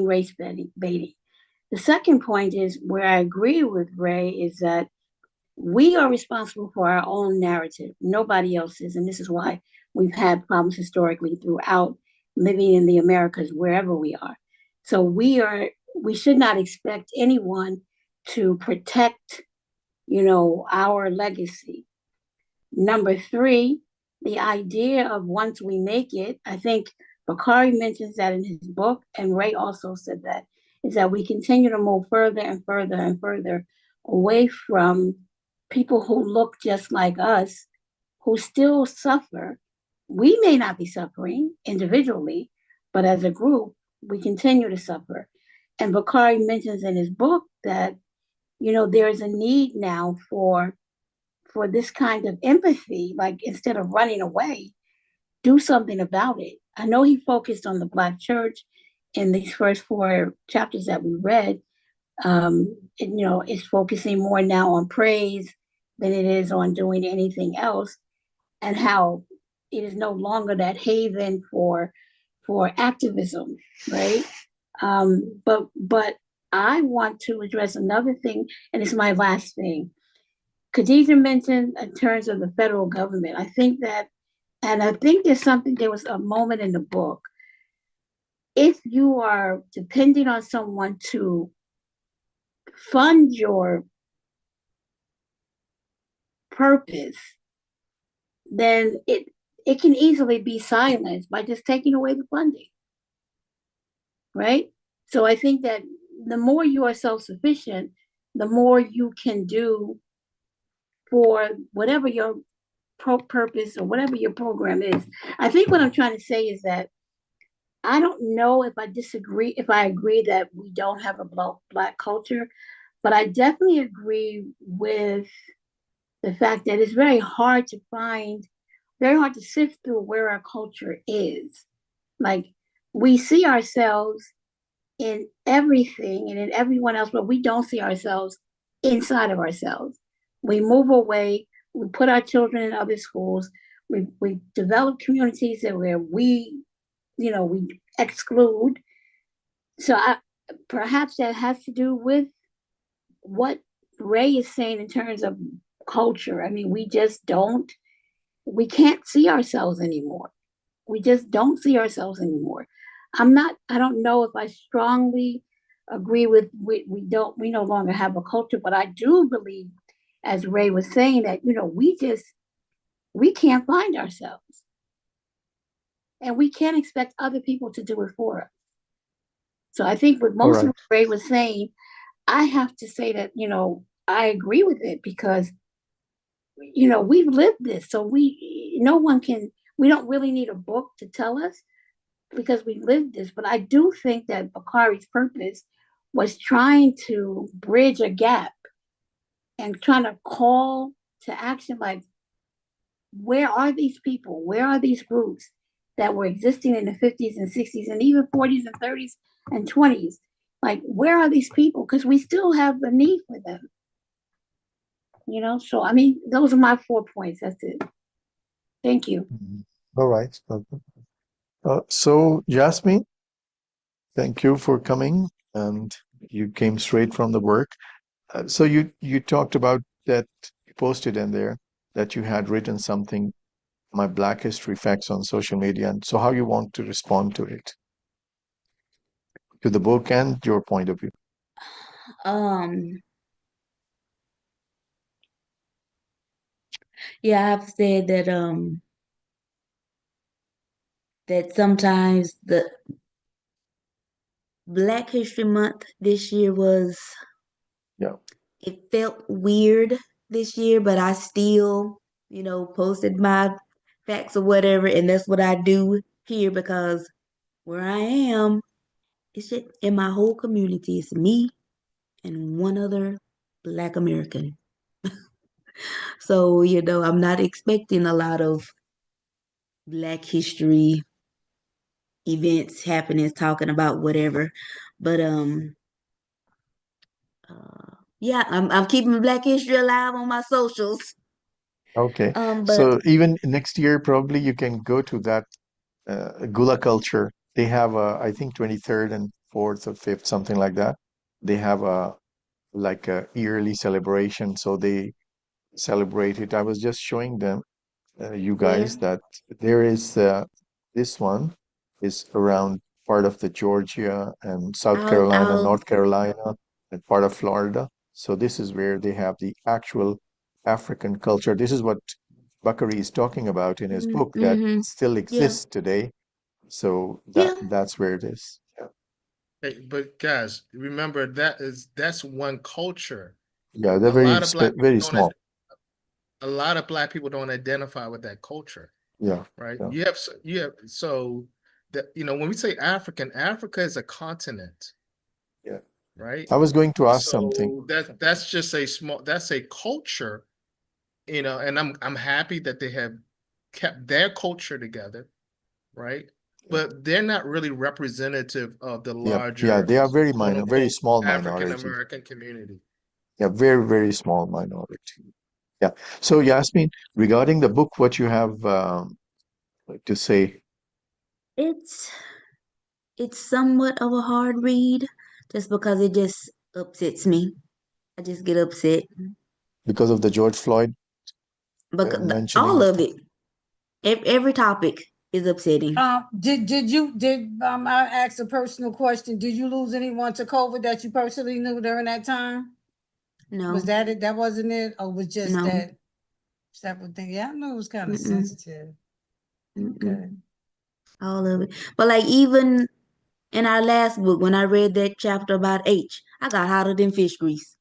race baiting. The second point is where I agree with Ray is that we are responsible for our own narrative. Nobody else is. And this is why we've had problems historically throughout living in the Americas, wherever we are. So we should not expect anyone to protect, our legacy. Number 3, the idea of once we make it, I think Bakari mentions that in his book, and Ray also said that, is that we continue to move further and further and further away from people who look just like us, who still suffer. We may not be suffering individually, but as a group, we continue to suffer. And Bakari mentions in his book that, there is a need now for this kind of empathy, like instead of running away, do something about it. I know he focused on the Black church in these first 4 chapters that we read. It's focusing more now on praise than it is on doing anything else, and how it is no longer that haven for activism, right? But I want to address another thing, and it's my last thing. Khadija mentioned in terms of the federal government. I think there was a moment in the book. If you are depending on someone to fund your purpose, then it can easily be silenced by just taking away the funding, right? So I think that the more you are self-sufficient, the more you can do for whatever your purpose or whatever your program is. I think what I'm trying to say is that I don't know if I agree that we don't have a Black culture, but I definitely agree with the fact that it's very hard to sift through where our culture is. Like, we see ourselves in everything and in everyone else, but we don't see ourselves inside of ourselves. We move away, we put our children in other schools, we develop communities where we exclude. So perhaps that has to do with what Ray is saying in terms of culture. I mean, we can't see ourselves anymore. We just don't see ourselves anymore. I don't know if I strongly agree with, we no longer have a culture, but I do believe, as Ray was saying, that, we can't find ourselves. And we can't expect other people to do it for us. So I think with All most of right. what Ray was saying, I have to say that, I agree with it because, we've lived this. So we don't really need a book to tell us because we lived this. But I do think that Bakari's purpose was trying to bridge a gap and trying to call to action, like, where are these people? Where are these groups that were existing in the 50s and 60s and even 40s and 30s and 20s? Like, where are these people? Because we still have a need for them. So I mean, those are my 4 points. That's it. Thank you. All right. So Jasmine, thank you for coming, and you came straight from the work. So you talked about that, you posted in there that you had written something, my Black History facts on social media, and so how you want to respond to it, to the book and your point of view. Um, yeah, I've said that sometimes the Black History Month this year Yeah. it felt weird this year, but I still, posted my facts or whatever, and that's what I do here because where I am, it's just in my whole community, it's me and one other Black American. So, I'm not expecting a lot of Black history events, happenings, talking about whatever. But yeah, I'm keeping Black history alive on my socials. Okay. But So even next year, probably you can go to that Gula culture. They have I think 23rd and 4th or 5th, something like that. They have a yearly celebration. So they celebrate it. I was just showing them, you guys, where that there is this one is around part of the Georgia and South Carolina, I'll North Carolina, and part of Florida. So this is where they have the actual African culture. This is what Bakari is talking about in his book that mm-hmm. still Yeah, exists today. So yeah. that's where it is. Yeah, Hey, but guys, remember that's one culture. yeah, they're A lot of black people very don't small. a lot of black people don't identify with that culture, Yeah, right? yeah, You have so that when we say African, Africa is a continent, yeah. right? I was going to ask something. So that's just that's a culture, and I'm happy that they have kept their culture together, right? Yeah, But they're not really representative of the yeah, yeah. larger They are very quote minor, very unquote small African minority. American community. Yeah, very, very small minority. Yeah. So, Yasmin, regarding the book, what you have to say It's it's somewhat of a hard read, just because it just upsets me. I just get upset because of the George Floyd because mentioning all of of the, it, every topic is upsetting. Did I ask a personal question? Did you lose anyone to COVID that you personally knew during that time? Was No, that it? That wasn't it, or was just no, that separate thing? Yeah, I know it was kind of mm-mm, sensitive. mm-mm, Okay. all of it. But like even in our last book, when I read that chapter about H, I got hotter than fish grease.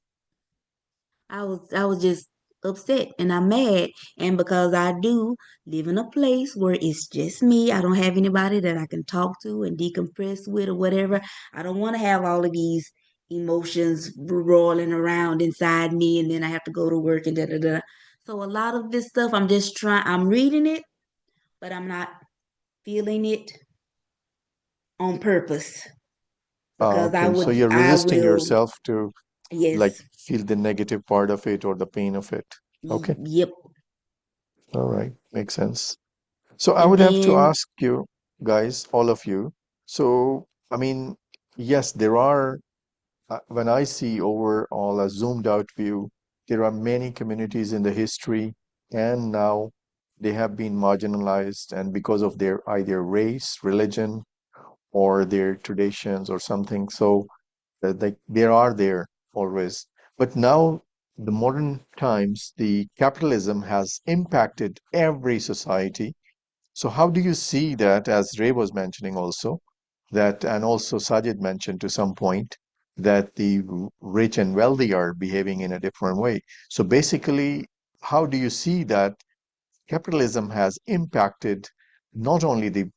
I was just upset and I'm mad. And because I do live in a place where it's just me, I don't have anybody that I can talk to and decompress with or whatever. I don't want to have all of these emotions rolling around inside me and then I have to go to work and da da da. So a lot of this stuff I'm reading it, but I'm not feeling it on purpose because okay, so you're I resisting will, yourself to like yes, feel the negative part of it or the pain of it. Okay, yep. all right, makes sense. So I And would have to then ask you guys, all of you. So, I mean, yes, there are when I see overall a zoomed out view, there are many communities in the history, and now they have been marginalized, and because of their either race, religion, or their traditions or something. So they are there always. But now, the modern times, the capitalism has impacted every society. So how do you see that, as Ray was mentioning also, that, and also Sajid mentioned to some point, that the rich and wealthy are behaving in a different way. So basically, how do you see that capitalism has impacted not only the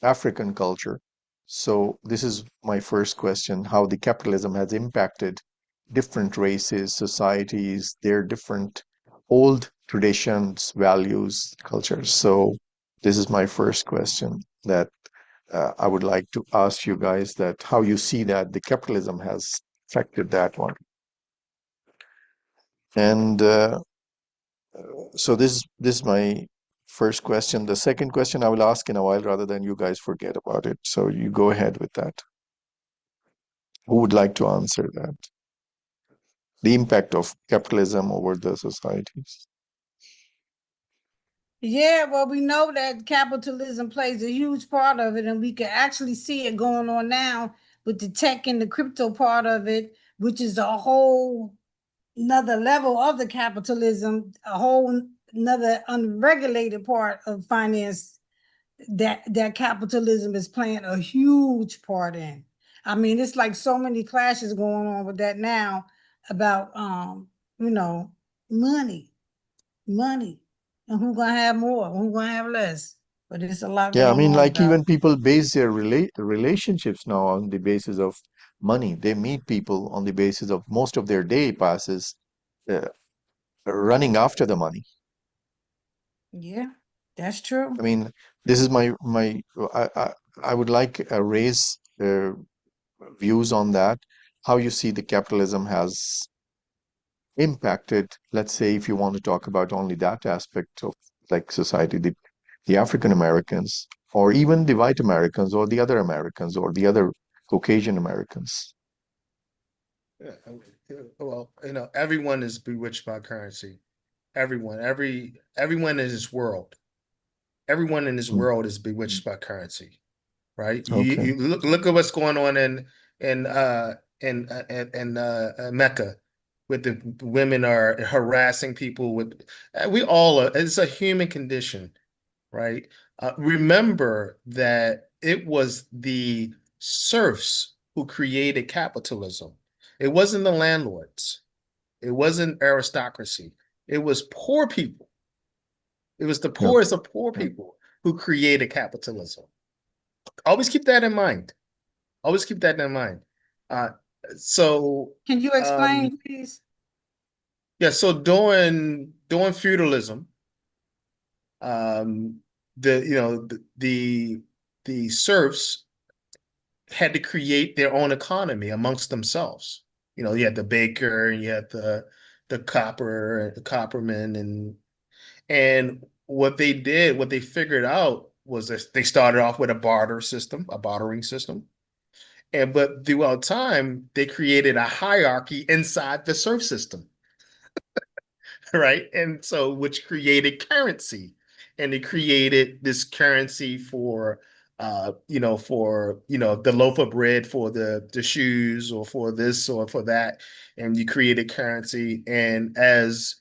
African culture? So this is my first question, how the capitalism has impacted different races, societies, their different old traditions, values, cultures. So this is my first question that I would like to ask you guys, that how you see that the capitalism has affected that one. And so this is my first question. The second question I will ask in a while rather than you guys forget about it. So you go ahead with that. Who would like to answer that? The impact of capitalism over the societies. Yeah, well, we know that capitalism plays a huge part of it, and we can actually see it going on now with the tech and the crypto part of it, which is a whole another level of the capitalism, a whole another unregulated part of finance that capitalism is playing a huge part in. I mean, it's like so many clashes going on with that now about you know, money, money, and who gonna have more, who gonna have less. But it's a lot Yeah, I going mean, on like about even people base their relationships now on the basis of money. They meet people on the basis of most of their day passes uh, running after the money. it. Yeah, that's true. I mean, this is my I would like Ray's views on that. How you see the capitalism has impacted, let's say, if you want to talk about only that aspect of like society, the African Americans, or even the white Americans, or the other Americans, or the other Caucasian Americans. Yeah, well, everyone is bewitched by currency. Everyone, everyone in this world, everyone in this Mm, world is bewitched by currency, right? okay. You look at what's going on in Mecca, with the women are harassing people with. We all are. It's a human condition, right? Remember that it was the serfs who created capitalism. It wasn't the landlords. It wasn't aristocracy. It was poor people. It was the Okay. poorest of poor people who created capitalism. Always keep that in mind. Always keep that in mind. Uh, so Can you explain, please? yeah, so during feudalism, um, the serfs had to create their own economy amongst themselves. You had the baker and you had the copper, the copperman, and what they figured out was that they started off with a bartering system. And but throughout time, they created a hierarchy inside the serf system, right? And so which created currency. And they created this currency for the loaf of bread, for the shoes, or for this or for that. And you created currency. And as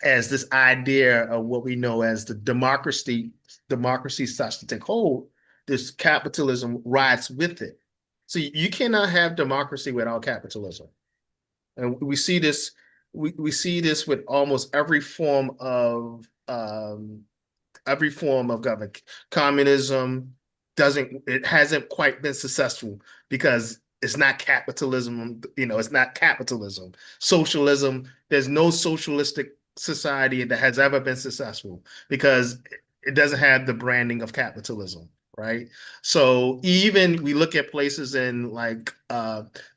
this idea of what we know as the democracy starts to take hold, this capitalism rides with it. So you cannot have democracy without capitalism. And we see this with almost every form of government. Communism it hasn't quite been successful because it's not capitalism, it's not capitalism. Socialism, there's no socialistic society that has ever been successful because it doesn't have the branding of capitalism, right? So even we look at places in like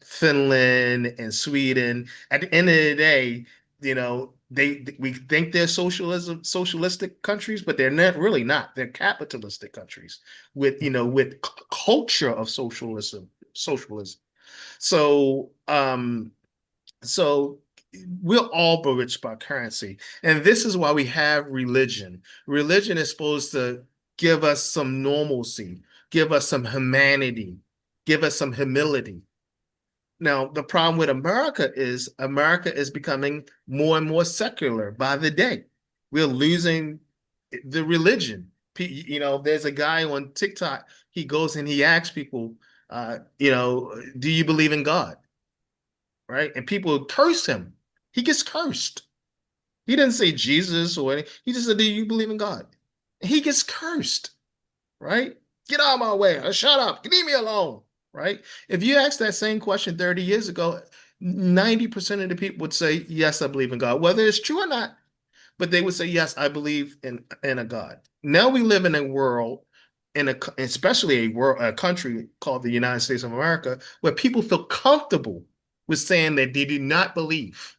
Finland and Sweden, at the end of the day, we think they're socialistic countries, but they're not really not. They're capitalistic countries with culture of socialism. So, so we're all bewitched by currency. And this is why we have religion. Religion is supposed to give us some normalcy, give us some humanity, give us some humility. Now, the problem with America is becoming more and more secular by the day. We're losing the religion. You know, there's a guy on TikTok, he goes and he asks people, you know, do you believe in God? Right? And people curse him. He gets cursed. He didn't say Jesus or anything. He just said, do you believe in God? And he gets cursed, right? Get out of my way. Or shut up. Leave me alone, right? If you asked that same question 30 years ago, 90% of the people would say, yes, I believe in God, whether it's true or not. But they would say, yes, I believe in a God. Now we live in a world, especially a country called the United States of America, where people feel comfortable with saying that they do not believe,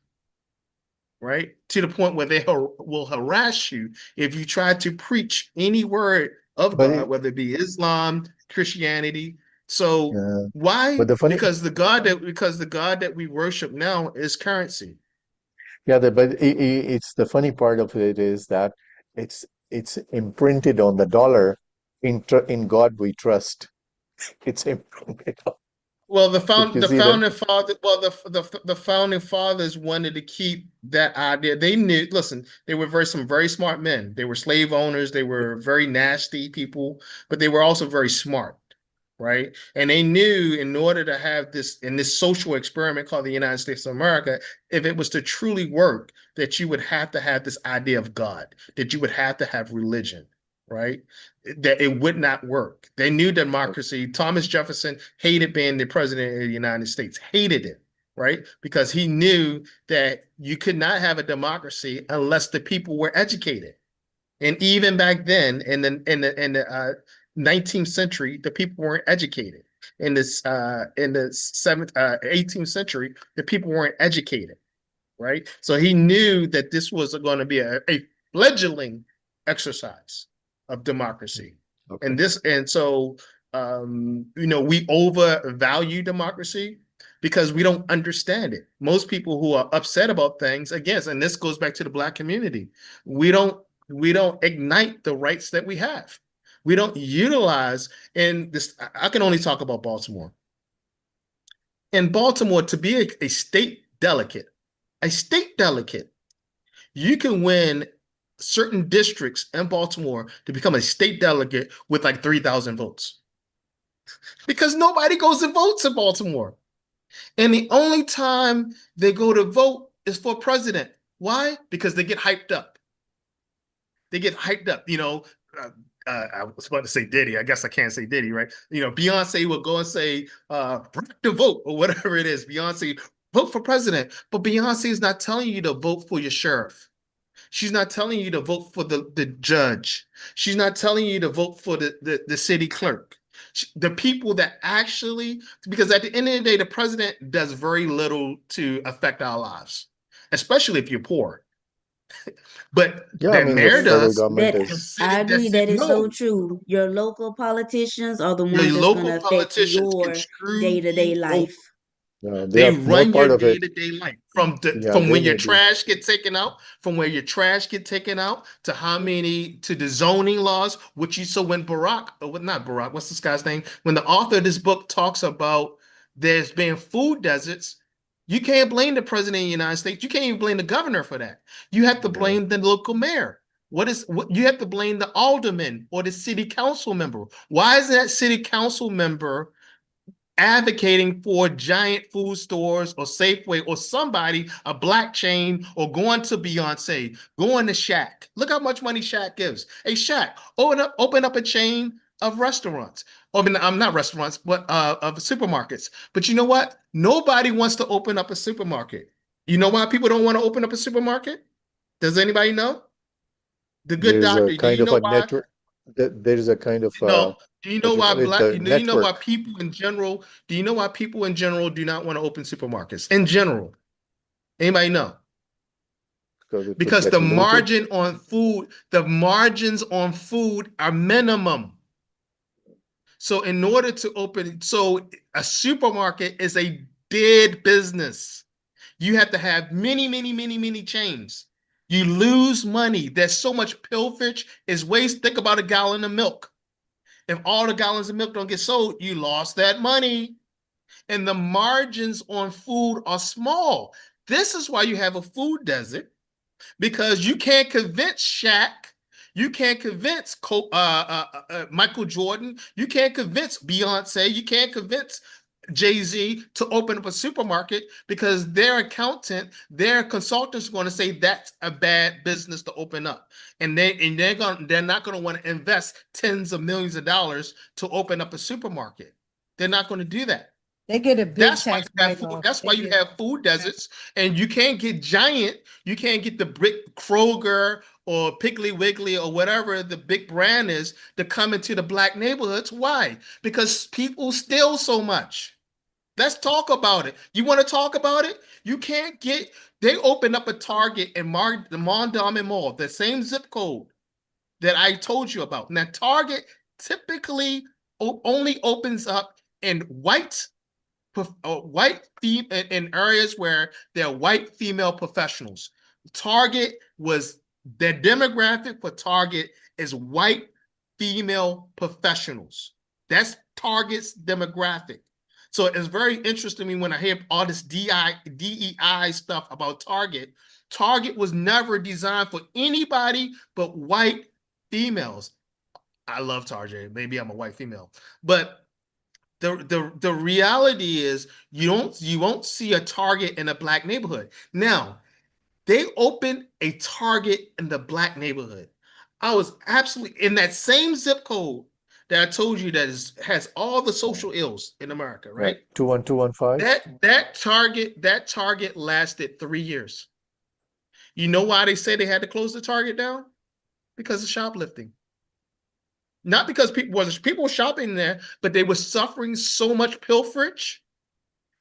right? To the point where they will harass you if you try to preach any word of But God, whether it be Islam, Christianity. So yeah, why? but the funny, Because the God that we worship now is currency. yeah, but it's the funny part of it is that it's imprinted on the dollar. In God we trust. It's imprinted. Well, If you the see that, founding father, well, the founding fathers wanted to keep that idea. They knew, listen, they were some very smart men. They were slave owners. They were very nasty people, but they were also very smart, right? And they knew in order to have this social experiment called the United States of America, if it was to truly work, that you would have to have this idea of God, that you would have to have religion, right? That it would not work. They knew democracy. Thomas Jefferson hated being the president of the United States, hated it, right? Because he knew that you could not have a democracy unless the people were educated. And even back then, in the 19th century, the people weren't educated. In the 18th century, the people weren't educated, right? So he knew that this was going to be a fledgling exercise of democracy. okay. And so you know, we overvalue democracy because we don't understand it. Most people who are upset about things, again, and this goes back to the Black community, we don't we don't ignite the rights that we have. We don't utilize, and this I can only talk about Baltimore. In Baltimore, to be a state delegate, you can win certain districts in Baltimore to become a state delegate with like 3,000 votes because nobody goes and votes in Baltimore. And the only time they go to vote is for president. Why? Because they get hyped up. They get hyped up. You know, I was about to say Diddy. I guess I can't say Diddy, right? You know, Beyonce will go and say, rock the vote or whatever it is. Beyonce, vote for president. But Beyonce is not telling you to vote for your sheriff. She's not telling you to vote for the judge. She's not telling you to vote for the city clerk. The people that actually, because at the end of the day, the president does very little to affect our lives, especially if you're poor. But Yeah, I that mean the mayor federal does. government That is I That agree city, that is so no, true. Your local politicians are the the ones that's going local to affect politicians can your screw day-to-day you over. life. they They are more run your part of it. day-to-day life Yeah, from they when your may be. trash get taken out, from where your trash get taken out to how many to the zoning laws, which you so when Barack, or not Barack, what's this guy's name? When the author of this book talks about there's been food deserts, you can't blame the president of the United States. You can't even blame the governor for that. You have to Yeah. blame the local mayor. What you have to blame the alderman or the city council member. Why is that city council member advocating for giant food stores or Safeway or somebody, a black chain, or going to Beyonce, going to Shack? Look how much money Shack gives. Hey, Shack, open up a chain of restaurants. I mean, I'm not restaurants, but of supermarkets. But you know what? Nobody wants to open up a supermarket. You know why people don't want to open up a supermarket? Does anybody know? The good There's a doctor, do kind you of know a why? network. There's a kind of No. Do you what know you why call it, black, the do you know network, why people in general, do you know why people in general do not want to open supermarkets? In general. Anybody know? because it would Because get looted. the margins on food are minimum. So in order to open, so a supermarket is a dead business. You have to have many, many, many, many chains. You lose money. There's so much pilferage. Is waste. Think about a gallon of milk. If all the gallons of milk don't get sold, you lost that money. And the margins on food are small. This is why you have a food desert, because you can't convince Shaq, you can't convince Michael Jordan, you can't convince Beyonce, you can't convince Jay-Z to open up a supermarket, because their accountant, their consultants are going to say that's a bad business to open up. And they're not going to want to invest tens of millions of dollars to open up a supermarket. They're not going to do that. They get a big That's why tax you have write-off. that's why They you get- have food deserts, and you can't get giant. You can't get the brick Kroger or Piggly Wiggly or whatever the big brand is to come into the black neighborhoods. Why? Because people steal so much. Let's talk about it. You want to talk about it? You can't get. They opened up a Target in the Mondawmin Mall, the same zip code that I told you about. Now, Target typically only opens up in white in areas where there are white female professionals. Target was their demographic for Target is white female professionals. That's Target's demographic. So it's very interesting to me when I hear all this DEI stuff about Target. Target was never designed for anybody but white females. I love Target. Maybe I'm a white female, but the reality is you won't see a Target in a black neighborhood. Now, they opened a Target in the black neighborhood. I was absolutely in that same zip code that I told you has all the social ills in America, right? 21215. That Target lasted 3 years. You know why they say they had to close the Target down? Because of shoplifting. Not because people were shopping there, but they were suffering so much pilferage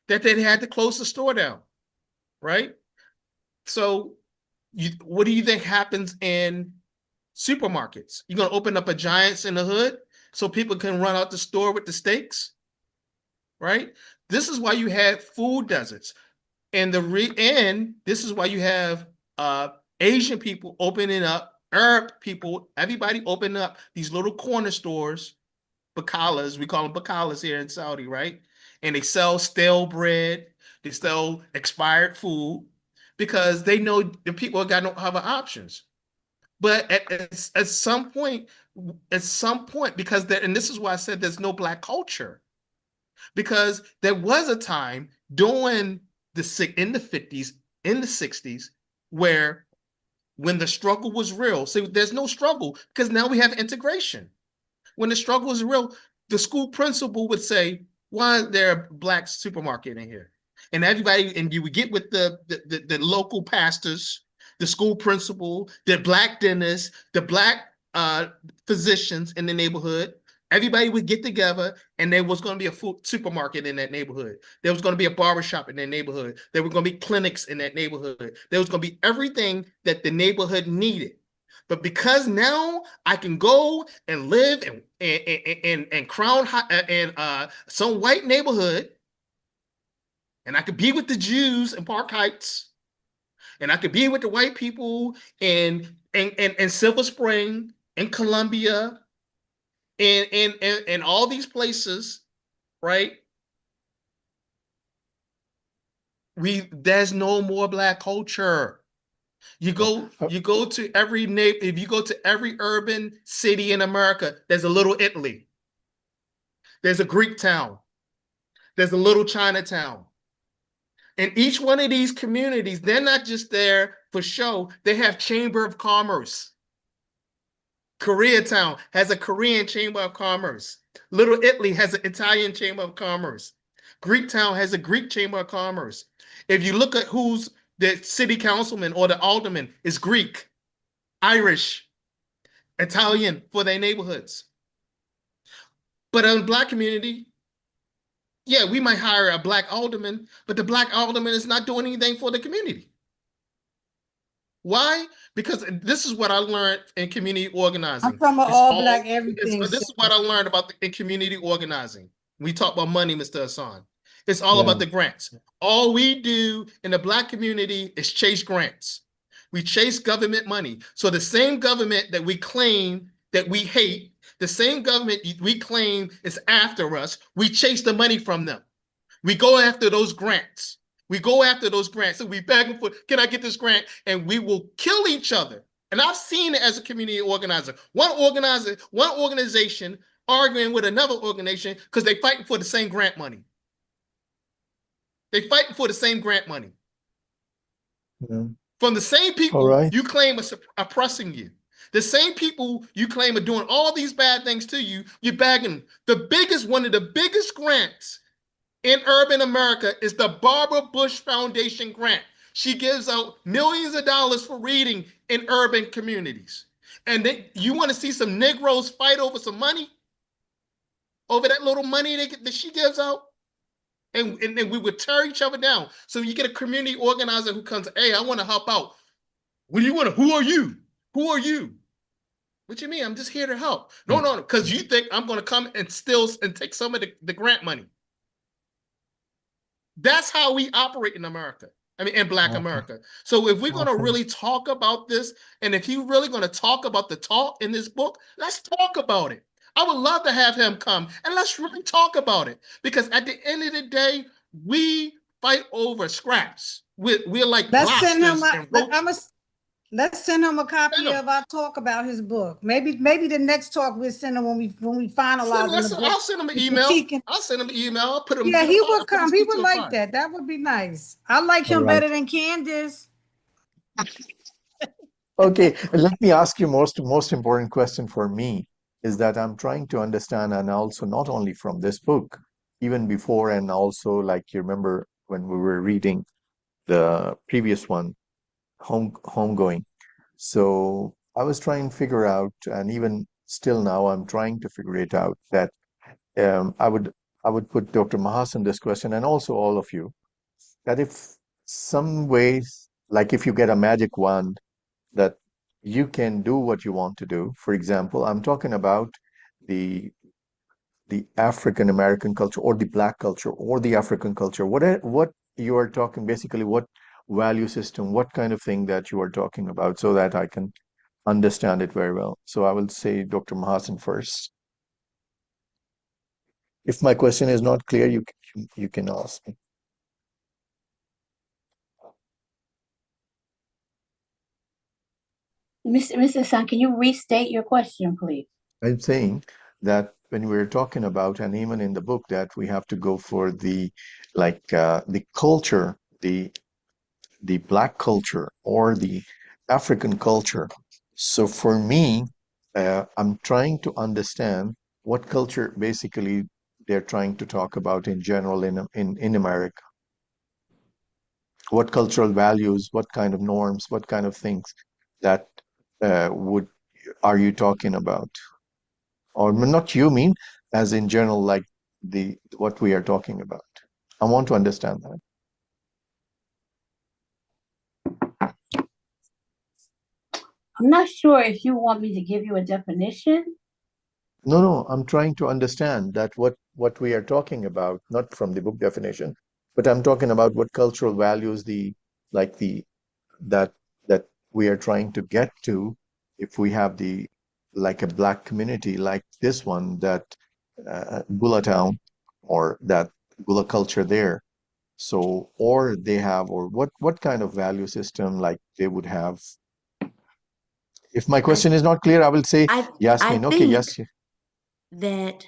that they had to close the store down, right? So, what do you think happens in supermarkets? You're gonna open up a Giants in the hood so people can run out the store with the steaks, right? This is why you have food deserts, and this is why you have Asian people opening up, Arab people, everybody opening up these little corner stores, bakalas. We call them bakalas here in Saudi, right? And they sell stale bread, they sell expired food, because they know the people got no other options. But at some point, because and this is why I said there's no black culture, because there was a time during in the 50s, in the 60s, where when the struggle was real. So there's no struggle because now we have integration. When the struggle is real, the school principal would say, "Why is there a black supermarket in here?" And everybody, and you would get with the local pastors, the school principal, the black dentists, the black physicians in the neighborhood. Everybody would get together, and there was going to be a food supermarket in that neighborhood. There was going to be a barbershop in that neighborhood. There were going to be clinics in that neighborhood. There was going to be everything that the neighborhood needed. But because now I can go and live in Crown in some white neighborhood, and I could be with the Jews in Park Heights, and I could be with the white people in Silver Spring, in Columbia, in all these places, right? There's no more black culture. You go to every if you go to every urban city in America, there's a little Italy. There's a Greek town. There's a little Chinatown. And each one of these communities, they're not just there for show, they have Chamber of Commerce. Koreatown has a Korean Chamber of Commerce. Little Italy has an Italian Chamber of Commerce. Greek Town has a Greek Chamber of Commerce. If you look at who's the city councilman or the alderman, is Greek, Irish, Italian for their neighborhoods. But in the black community, yeah, we might hire a black alderman, but the black alderman is not doing anything for the community. Why? Because this is what I learned in community I'm organizing. from an It's all all black everything. this is what I learned about in community organizing. We talk about money, Mr. Hassan. It's all Yeah. about the grants. All we do in the black community is chase grants. We chase government money. So the same government that we claim that we hate, the same government we claim is after us, we chase the money from them. We go after those grants. We go after those grants. And we begging for, can I get this grant? And we will kill each other. And I've seen it as a community organizer. One organization arguing with another organization because they fighting for the same grant money. They fighting for the same grant money. Yeah. From the same All people right. you claim are oppressing you. The same people you claim are doing all these bad things to you, you're bagging. One of the biggest grants in urban America is the Barbara Bush Foundation grant. She gives out millions of dollars for reading in urban communities. And then you want to see some Negroes fight over some money? Over that little money that she gives out? And we would tear each other down. So you get a community organizer who comes, hey, I want to help out. What do you want to? Who are you? Who are you? What you mean? I'm just here to help. No, because you think I'm going to come and steal and take some of the grant money. That's how we operate in America. I mean, in Black America. So if we're going to really talk about this, and if he's really going to talk about the talk in this book, let's talk about it. I would love to have him come and let's really talk about it. Because at the end of the day, we fight over scraps. We're like Let's send him lobsters and roaches. let's send him a copy of our talk about his book. Maybe the next talk we'll send him when we finalize the book. I'll send him an email. I'll send him an email. I'll put him. Yeah, he would I'll put his come. He feet would to the like fire. that. That would be nice. I like him All right. better than Candace. Okay, let me ask you most important question for me is that I'm trying to understand, and also not only from this book, even before, and also like you remember when we were reading the previous one, Homegoing. So I was trying to figure out, and even still now I'm trying to figure it out, that um, I would I would put Dr. Mahasan this question, and also all of you, that if some ways, like if you get a magic wand that you can do what you want to do. For example, I'm talking about the the African American culture or the Black culture or the African culture. What you are talking basically, what value system, what kind of thing that you are talking about, so that I can understand it very well. So I will say Dr. Mahasan first. If my question is not clear, you can ask me. Mr. Sun, can you restate your question, please? I'm saying that when we're talking about, and even in the book, that we have to go for the culture, the Black culture or the African culture. So for me, I'm trying to understand what culture basically they're trying to talk about in general in America. What cultural values, what kind of norms, what kind of things that would are you talking about? Or not you mean, as in general, like the what we are talking about. I want to understand that. I'm not sure if you want me to give you a definition. No, I'm trying to understand that what we are talking about, not from the book definition, but I'm talking about what cultural values like the that that we are trying to get to if we have the like a Black community like this one, that Gula town, or that Gula culture there. So, or they have, or what kind of value system like they would have. If my I question is not clear, I will say I I Yasmin. Okay, think yes. that,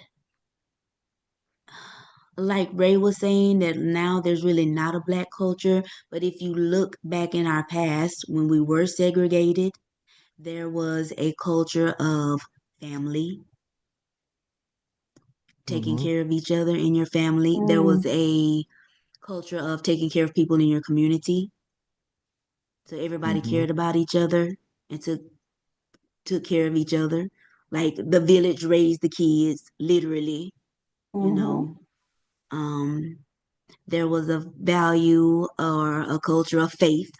like Ray was saying, that now there's really not a black culture. But if you look back in our past when we were segregated, there was a culture of family, taking Mm-hmm, care of each other in your family. There was a culture of taking care of people in your community. So everybody mm-hmm, cared about each other and took care of each other. Like the village raised the kids, literally, you know. Um, there was a value or a culture of faith.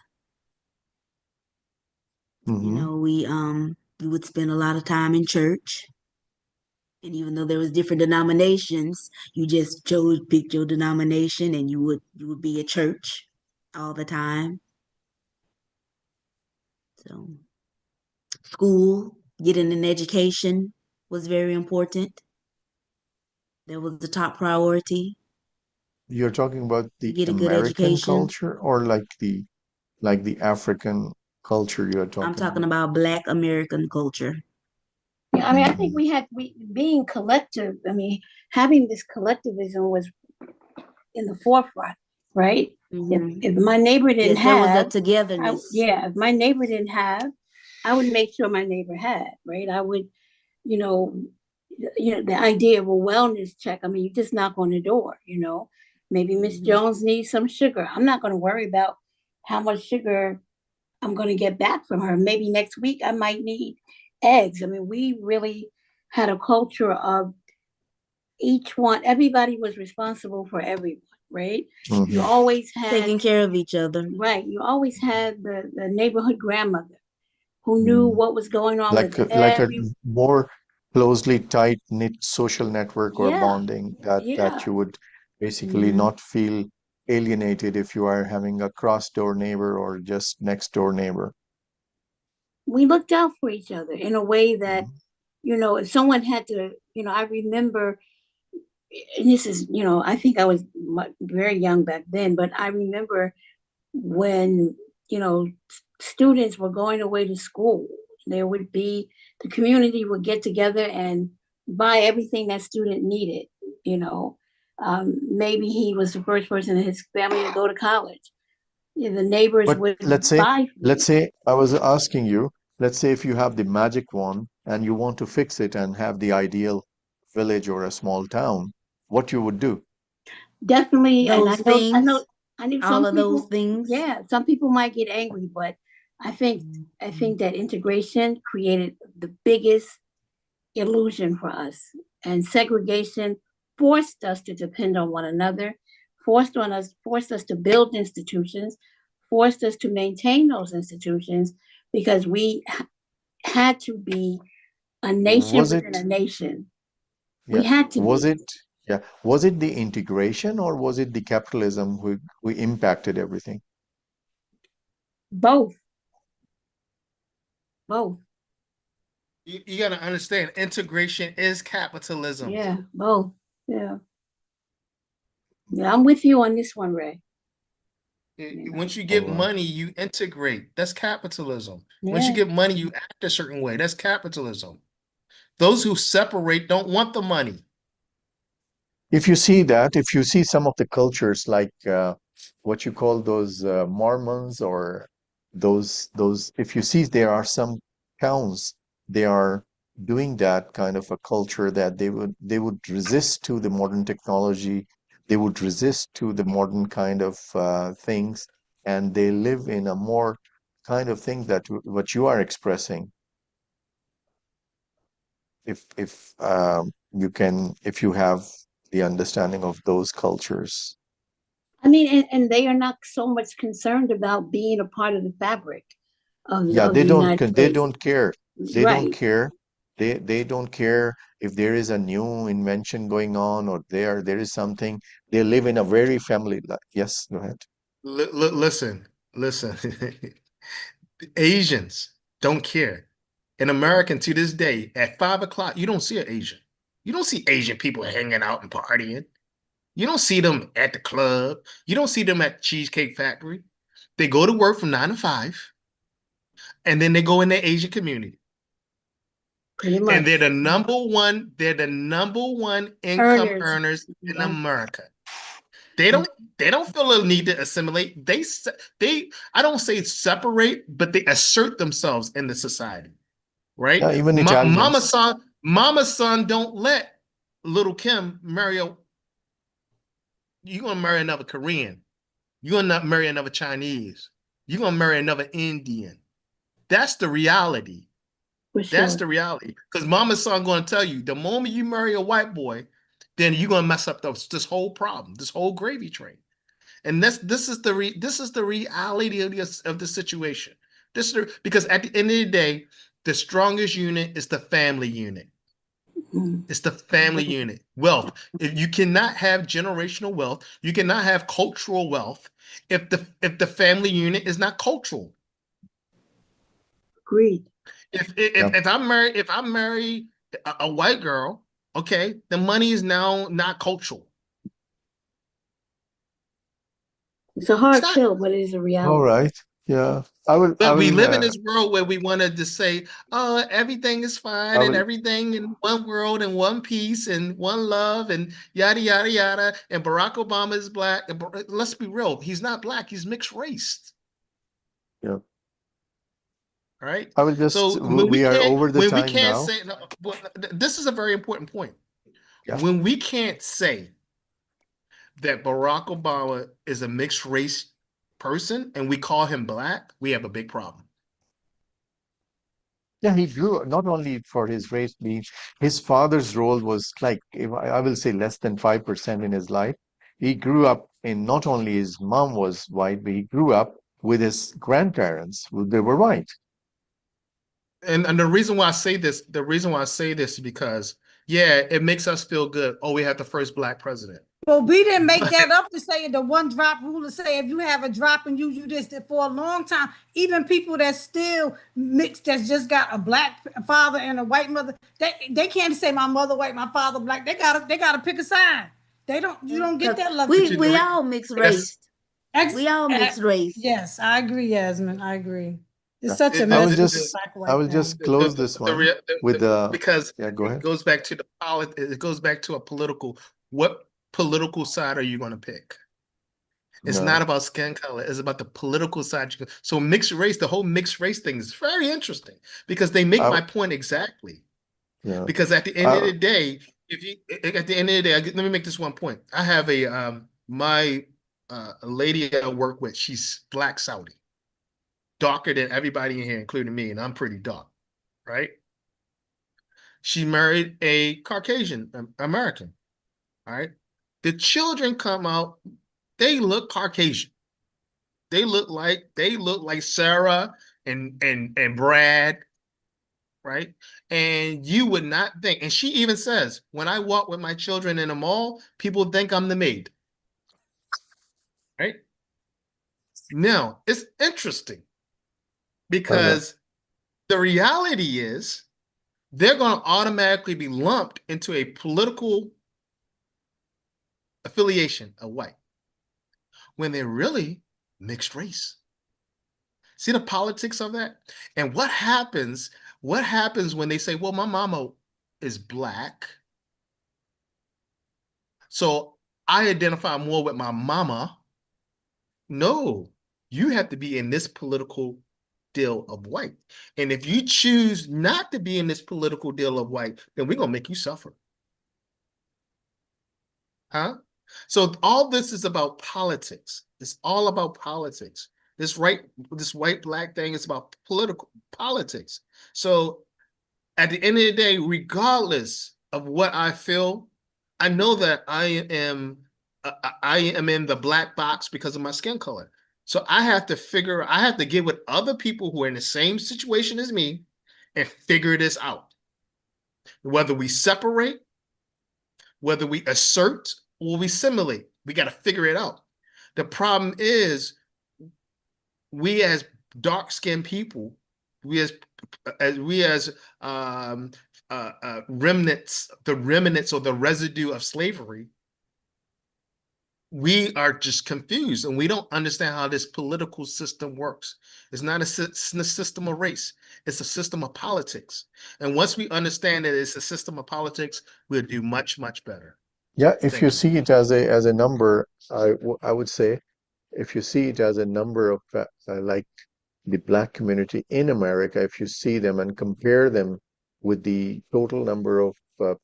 You know, we would spend a lot of time in church. And even though there was different denominations, you just picked your denomination, and you would be at church all the time. So school, getting an education was very important. That was the top priority, You're talking about to the get a good American education. culture or like the African culture you're I'm talking talking about? about Black American culture. Yeah, I mean, I think Mhm. we being collective. I mean, having this collectivism was in the forefront, right? Hmm. If my neighbor didn't Yes, there was have, that togetherness. yeah, if my neighbor didn't have, I would make sure my neighbor had, right? I would, you know, the idea of a wellness check. I mean, you just knock on the door, Maybe Miss Mhm. Jones needs some sugar. I'm not going to worry about how much sugar I'm going to get back from her. Maybe next week I might need eggs. I mean, we really had a culture of everybody was responsible for everyone, right? You Mhm. always had, Taking care of each other. right, you always had the neighborhood grandmother who knew Mm. what was going on with Like a every, more closely tight knit social network or yeah, bonding that yeah. you would basically Hmm. not feel alienated if you are having a cross door neighbor or just next door neighbor. We looked out for each other in a way that, Mhm. if someone had to, I remember, and this is, I think I was very young back then, but I remember when students were going away to school, there would be the community would get together and buy everything that student needed. You know, Maybe he was the first person in his family to go to college. The neighbors But would let's buy let's food. say I was asking you, let's say if you have the magic wand and you want to fix it and have the ideal village or a small town, what you would do? Definitely, and Those things, I knew all some of those people. things. Yeah, some people might get angry, but I think I Mhm. think that integration created the biggest illusion for us. And segregation forced us to depend on one another, forced us to build institutions, forced us to maintain those institutions because we had to be a nation Was within a it, nation. We yeah, had to was be it, yeah, was it the integration or was it the capitalism who impacted everything? both, both. You got to understand, integration is capitalism. Yeah, both. Yeah, yeah. I'm with you on this one, Ray. Once you Oh, get wow. money, you integrate. That's capitalism. Once you Yeah. get money, you act a certain way. That's capitalism. Those who separate don't want the money. If you see that, if you see some of the cultures like what you call those Mormons or if you see there are some towns, they are doing that kind of a culture that they would resist to the modern technology, they would resist to the modern kind of things, and they live in a more kind of thing that what you are expressing. If you can, if you have the understanding of those cultures. I mean, and they are not so much concerned about being a part of the fabric Yeah, of the United they States. don't care. They don't Right. care. They don't care if there is a new invention going on or there is something. They live in a very family life. Yes, go ahead. Listen. Asians don't care. In America to this day, at 5 o'clock, you don't see an Asian. You don't see Asian people hanging out and partying. You don't see them at the club. You don't see them at the Cheesecake Factory. They go to work from 9 to 5, and then they go in their Asian community. Pretty And much. they're the number one income Earners. earners in Yeah. America. They don't they don't feel a need to assimilate. They I don't say separate, but they assert themselves in the society, right? Yeah, even Italians. Mama's son don't let little Kim marry a you gonna marry another Korean. You're gonna not marry another Chinese. You're gonna marry another Indian. That's the reality. For That's sure. the reality. Because mama's son gonna tell you the moment you marry a white boy, then you're gonna mess up this whole problem, this whole gravy train. And this is the reality of the situation. Because at the end of the day, the strongest unit is the family unit. Mhm. It's the family unit. Wealth. If you cannot have generational wealth, you cannot have cultural wealth if the family unit is not cultural. Agreed. Yeah. If I'm married a white girl, okay, the money is now not cultural. It's a It's hard not. pill, but it is a All reality. right. Yeah. I will. I But we will. live in this world where we want to just say, "Oh, everything is I fine and will. everything in one world and one peace and one love and yada yada yada." And Barack Obama is black. And let's be real, he's not black. He's mixed race. Yeah. All right. I will just. So when we We are can't over the when we time can't now. say no, this is a very important point. Yeah. When we can't say that Barack Obama is a mixed race person and we call him black, we have a big problem. Yeah, he grew not only for his race being his father's role was like if I will say less than 5% in his life. He grew up in not only his mom was white, but he grew up with his grandparents who they were white. And the reason why I say this is because yeah, it makes us feel good. Oh, we had the first black president. Well, we didn't make But that up to say the one drop rule to say if you have a drop and you just did for a long time. Even people that still mixed, that's just got a black father and a white mother, they can't say my mother white, my father black. They gotta pick a side. They don't. You don't get 'Cause that but luxury. you we the all mixed that's race. Ex, We all mixed race. yes, I agree, Yasmin. I agree. It's Yeah. such a it, I will mess with the, the just black I white will just thing. close this one with the because yeah, go it ahead. goes back to it goes back to a political. What political side are you going to pick? It's not No, about skin color. It's about the political side. So mixed race, the whole mixed race thing is very interesting because they make I my point exactly. yeah. Because at the end of I, the day, if you at the end of the day, let me make this one point. I have a lady I work with. She's black Saudi, darker than everybody in here, including me, and I'm pretty dark, right? She married a Caucasian American. All right. The children come out, they look Caucasian. They look like Sarah and Brad, right? And you would not think, and she even says, when I walk with my children in the mall, people think I'm the maid, right? Now, it's interesting yeah. because the reality is they're going to automatically be lumped into a political affiliation of white when they're really mixed race. See the politics of that? And what happens? What happens when they say, well, my mama is black, so I identify more with my mama? No, you have to be in this political deal of white. And if you choose not to be in this political deal of white, then we're going to make you suffer. Huh? So all this is about politics. It's all about politics. This white black thing is about political politics. So at the end of the day, regardless of what I feel, I know that I am in the black box because of my skin color. So I have to get with other people who are in the same situation as me and figure this out. Whether we separate, whether we assert, or we simulate, we got to figure it out. The problem is we as dark-skinned people, we as remnants, the remnants or the residue of slavery, we are just confused and we don't understand how this political system works. It's not a system of race, it's a system of politics. And once we understand that it's a system of politics, we'll do much, much better. Yeah, if you Thank you. see it as a number, I would say if you see it as a number of like the black community in America, if you see them and compare them with the total number of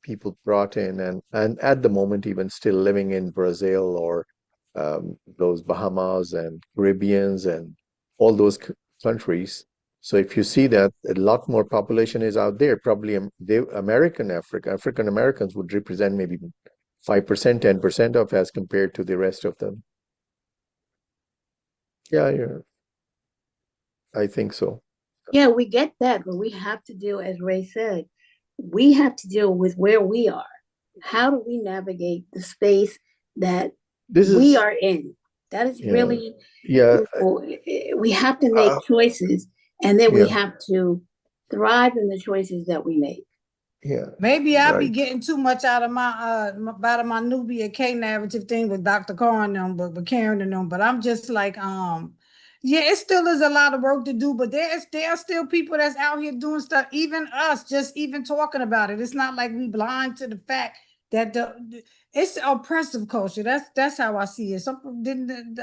people brought in and at the moment even still living in Brazil or those Bahamas and Caribbeans and all those countries. So if you see that a lot more population is out there, probably African Americans would represent maybe 5%, 10% of as compared to the rest of them. Yeah, yeah. I think so. Yeah, we get that, but we have to deal, as Ray said, we have to deal with where we are. How do we navigate the space that This we is, are in? That is yeah, really, yeah, we have to make uh, choices, and then we yeah, have to thrive in the choices that we make. yeah, Maybe I be right. getting too much out of out of my Nubia K narrative thing with Dr. Carr and them, but with Karen and them. But I'm just like, yeah, it still is a lot of work to do, but there are still people that's out here doing stuff, even us, just even talking about it. It's not like we blind to the fact that it's oppressive culture. That's how I see it. Some didn't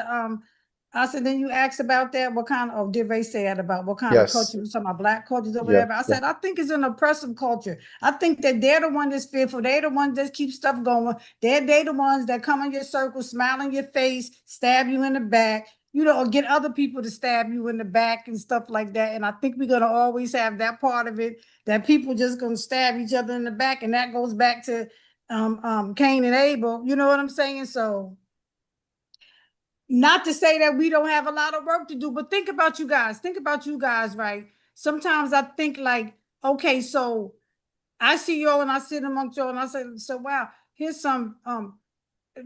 I said, then you asked about that. What kind of, did Ray say that about what kind of Yes. culture? You talking about black cultures or Yeah. whatever? I Yeah. said, I think it's an oppressive culture. I think that they're the one that's fearful. They're the ones that keep stuff going. They the ones that come in your circle, smile in your face, stab you in the back, or get other people to stab you in the back and stuff like that. And I think we're gonna always have that part of it, that people just gonna stab each other in the back, and that goes back to Cain and Abel. You know what I'm saying? So not to say that we don't have a lot of work to do, but think about you guys. Think about you guys, right? Sometimes I think like, okay, so I see y'all and I sit amongst y'all and I say, so wow, here's some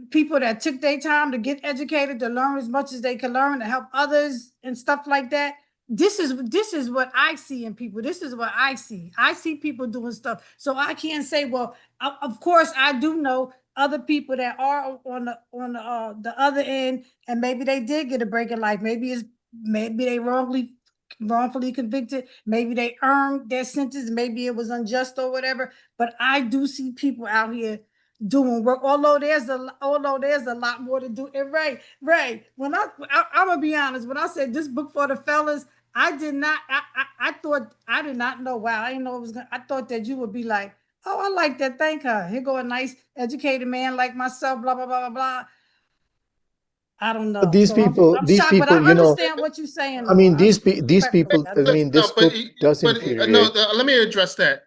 people that took their time to get educated, to learn as much as they can learn, to help others and stuff like that. This is what I see in people. This is what I see. I see people doing stuff. So I can't say, well, of course I do know other people that are on the other end, and maybe they did get a break in life. Maybe they wrongfully convicted. Maybe they earned their sentence. Maybe it was unjust or whatever. But I do see people out here doing work. Although there's a lot more to do. And Ray, I'm gonna be honest, when I said this book for the fellas, I did not. I thought I did not know. Wow, I didn't know it was. I thought that you would be like, oh, I like that. Thank her. Here go a nice educated man like myself. Blah blah blah blah blah. I don't But know. So I'm these shocked, but people, I understand what you're saying I though. mean, I these respectfully. people, I I do. mean, No, this book does no. infuriate. Let me address that.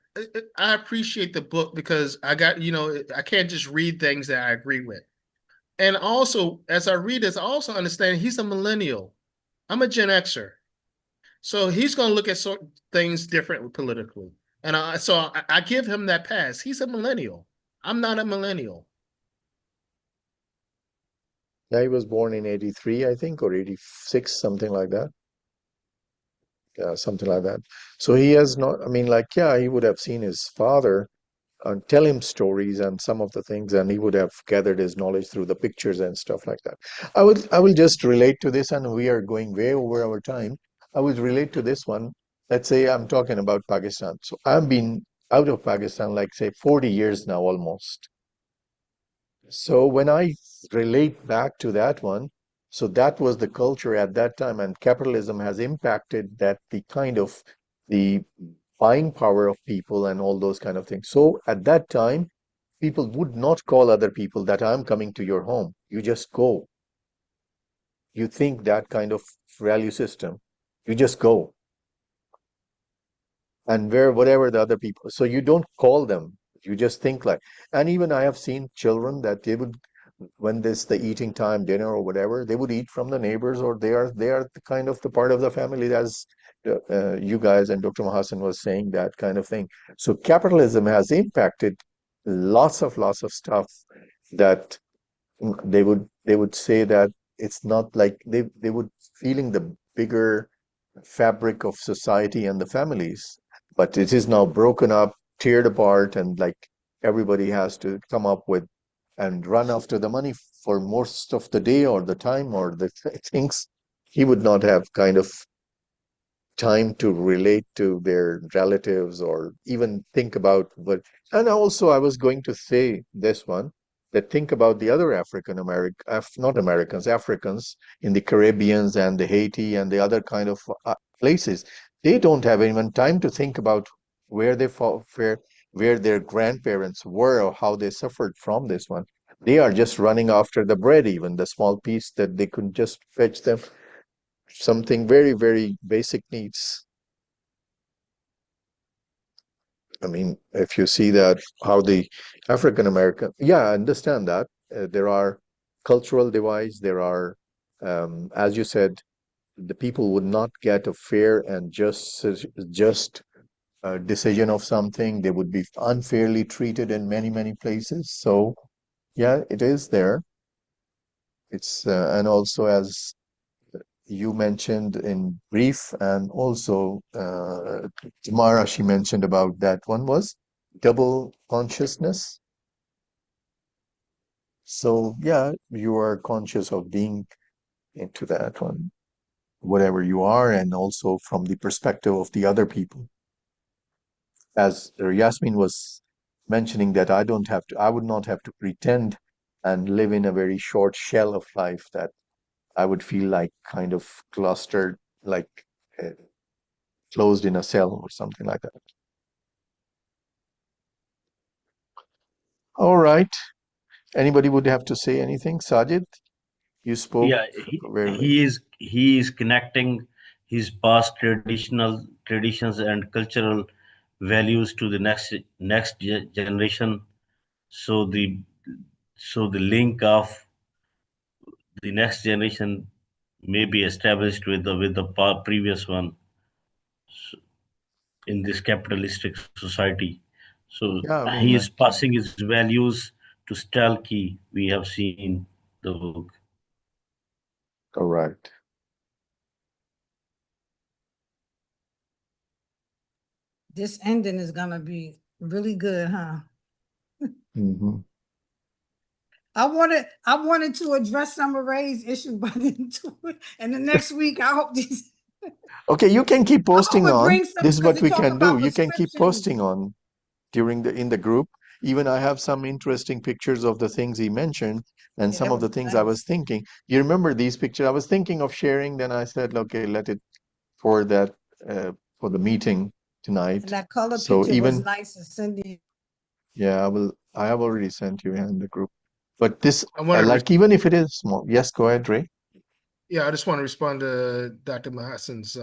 I appreciate the book because I got, I can't just read things that I agree with. And also, as I read this, I also understand he's a millennial. I'm a Gen Xer. So he's going to look at things differently politically. And I give him that pass. He's a millennial. I'm not a millennial. Yeah, he was born in 83, I think, or 86, something like that. Yeah, something like that. So he has not, I mean, like, yeah, he would have seen his father tell him stories and some of the things, and he would have gathered his knowledge through the pictures and stuff like that. I will just relate to this, and we are going way over our time. I will relate to this one. Let's say I'm talking about Pakistan. So I've been out of Pakistan, like say 40 years now almost. So when I relate back to that one, so that was the culture at that time, and capitalism has impacted that the kind of the buying power of people and all those kind of things. So at that time, people would not call other people that I'm coming to your home. You just go. You think that kind of value system. You just go. And where whatever the other people, so you don't call them. You just think like, and even I have seen children that they would, when this the eating time, dinner or whatever, they would eat from the neighbors, or they are the kind of the part of the family, as you guys and Dr. Mahasan was saying, that kind of thing. So capitalism has impacted lots of stuff that they would say that it's not like they would feeling the bigger fabric of society and the families, but it is now broken up, teared apart, and like everybody has to come up with and run after the money for most of the day or the time or the things. He would not have kind of time to relate to their relatives or even think about what. And also, I was going to say this one, that think about the other African American, not Americans, Africans in the Caribbeans and the Haiti and the other kind of places. They don't have even time to think about where they fall, where their grandparents were or how they suffered from this one. They are just running after the bread, even the small piece that they could just fetch them, something very basic needs. I mean, if you see that how the African American, yeah, I understand that there are cultural divides, there are, as you said, the people would not get a fair and just decision of something. They would be unfairly treated in many, many places. So, yeah, it is there. It's and also as you mentioned in brief, and also Tamara, she mentioned about that one was double consciousness. So, yeah, you are conscious of being into that one, whatever you are, and also from the perspective of the other people. As Yasmin was mentioning, that I would not have to pretend and live in a very short shell of life, that I would feel like kind of clustered, like uh, closed in a cell or something like that. All right. Anybody would have to say anything? Sajid, you spoke Yeah, very. he is connecting his past traditions and cultural values to the next generation. So the link of the next generation may be established with the previous one in this capitalistic society. So Yeah, I mean, he is passing his values to Stalky. We have seen the book. correct. This ending is gonna be really good, huh? Hmm. I wanted to address Summer Rae's issue, but I didn't do it. And the next week, I hope these. Okay, you can keep I hope posting it on. brings some This is because what they we talk can do. about You can keep prescriptions. posting on during the in the group. Even I have some interesting pictures of the things he mentioned and Yeah, some that of would the be things I was nice. thinking. You remember these pictures? I was thinking of sharing, then I said, okay, let it for that for the meeting And tonight. that color So picture was even nice. And Cindy, yeah, I have already sent you in the group. But this I want to, like even if it is small, yes, go ahead, Ray. yeah, I just want to respond to Dr. Mahassan's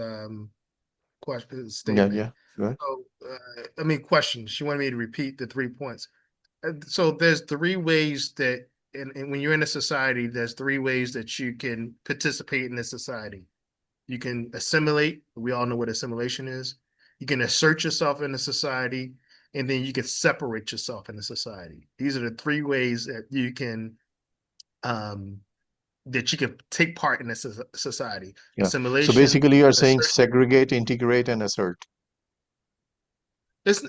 question Yeah, statement. yeah, go ahead. So, I mean, question. She wanted me to repeat the 3 points. So there's 3 ways that, and when you're in a society, there's 3 ways that you can participate in the society. You can assimilate. We all know what assimilation is. You can assert yourself in the society, and then you can separate yourself in the society. These are the 3 ways um, that you can take part in this society. Yeah. So Assimilation, basically, you're saying assertion. segregate, integrate, and assert. It's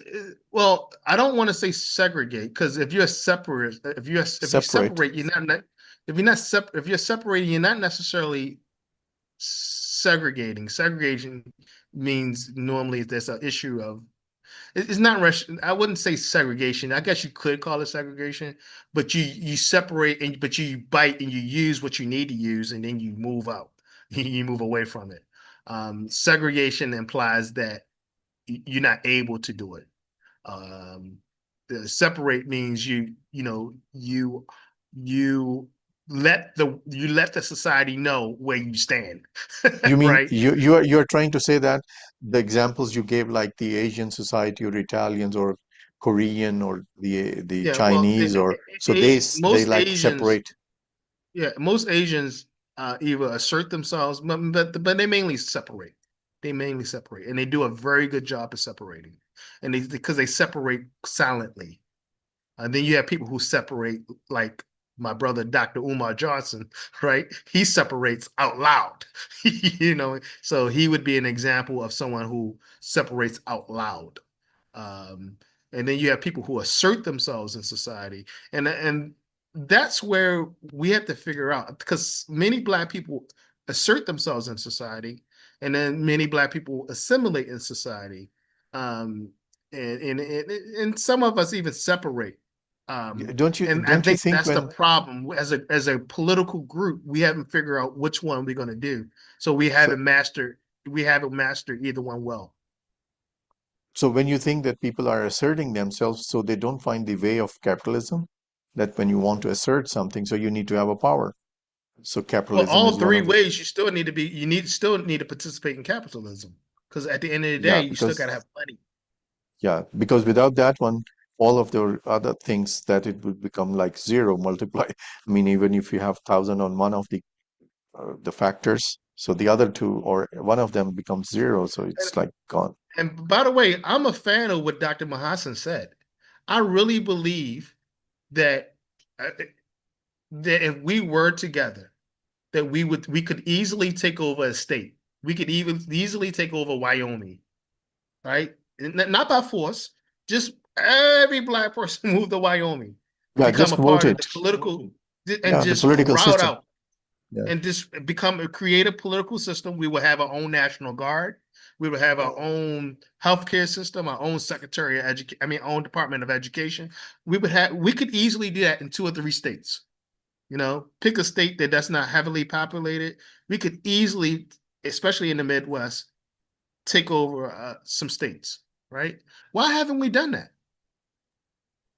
well, I don't want to say segregate because if you're separate, if you Separate. separate, if you're not if you're separating, you're not necessarily segregating. Segregation means normally there's an issue of it's not I wouldn't say segregation. I guess you could call it segregation, but you separate and but you bite and you use what you need to use and then you move out. You move away from it. Segregation implies that you're not able to do it. Um, the separate means you you let the society know where you stand, You mean right? you're trying to say that the examples you gave, like the Asian society or Italians or Korean or the Yeah, well, Chinese, or so they most like Asians, separate. yeah, most Asians either assert themselves, but they mainly separate. They mainly separate, and they do a very good job of separating, and because they separate silently. And then you have people who separate, like my brother, Dr. Umar Johnson, right? He separates out loud, so he would be an example of someone who separates out loud. Um, and then you have people who assert themselves in society. And that's where we have to figure out because many Black people assert themselves in society, and then many Black people assimilate in society. Um, and some of us even separate. And I Don't you think think that's the when problem as a political group, we haven't figured out which one we're going to do. So so we haven't mastered either one well. so when you think that people are asserting themselves, so they don't find the way of capitalism, that when you want to assert something, so you need to have a power. So Well, capitalism all is one three of the, ways you need still need to participate in capitalism because at the end of the day, yeah, you still got to because have money. yeah, because without that one, all of the other things, that it would become like zero multiply. I mean, even if you have 1,000 on one of the factors, So the other two or one of them becomes zero. So it's like gone. And by the way, I'm a fan of what Dr. Mahassan said. I really believe that uh, that if we were together, that we could easily take over a state. We could even easily take over Wyoming, right? Not by force, just every black person move to Wyoming, Yeah, become just a vote part of it. the political, and Yeah, the just political route system. out Yeah. and just create a political system. We will have our own National Guard. We will have our own healthcare system, our own Secretary of Education. I mean, own Department of Education. We could easily do that in 2 or 3 states. Pick a state that's not heavily populated. We could easily, especially in the Midwest, take over some states, right? Why haven't we done that?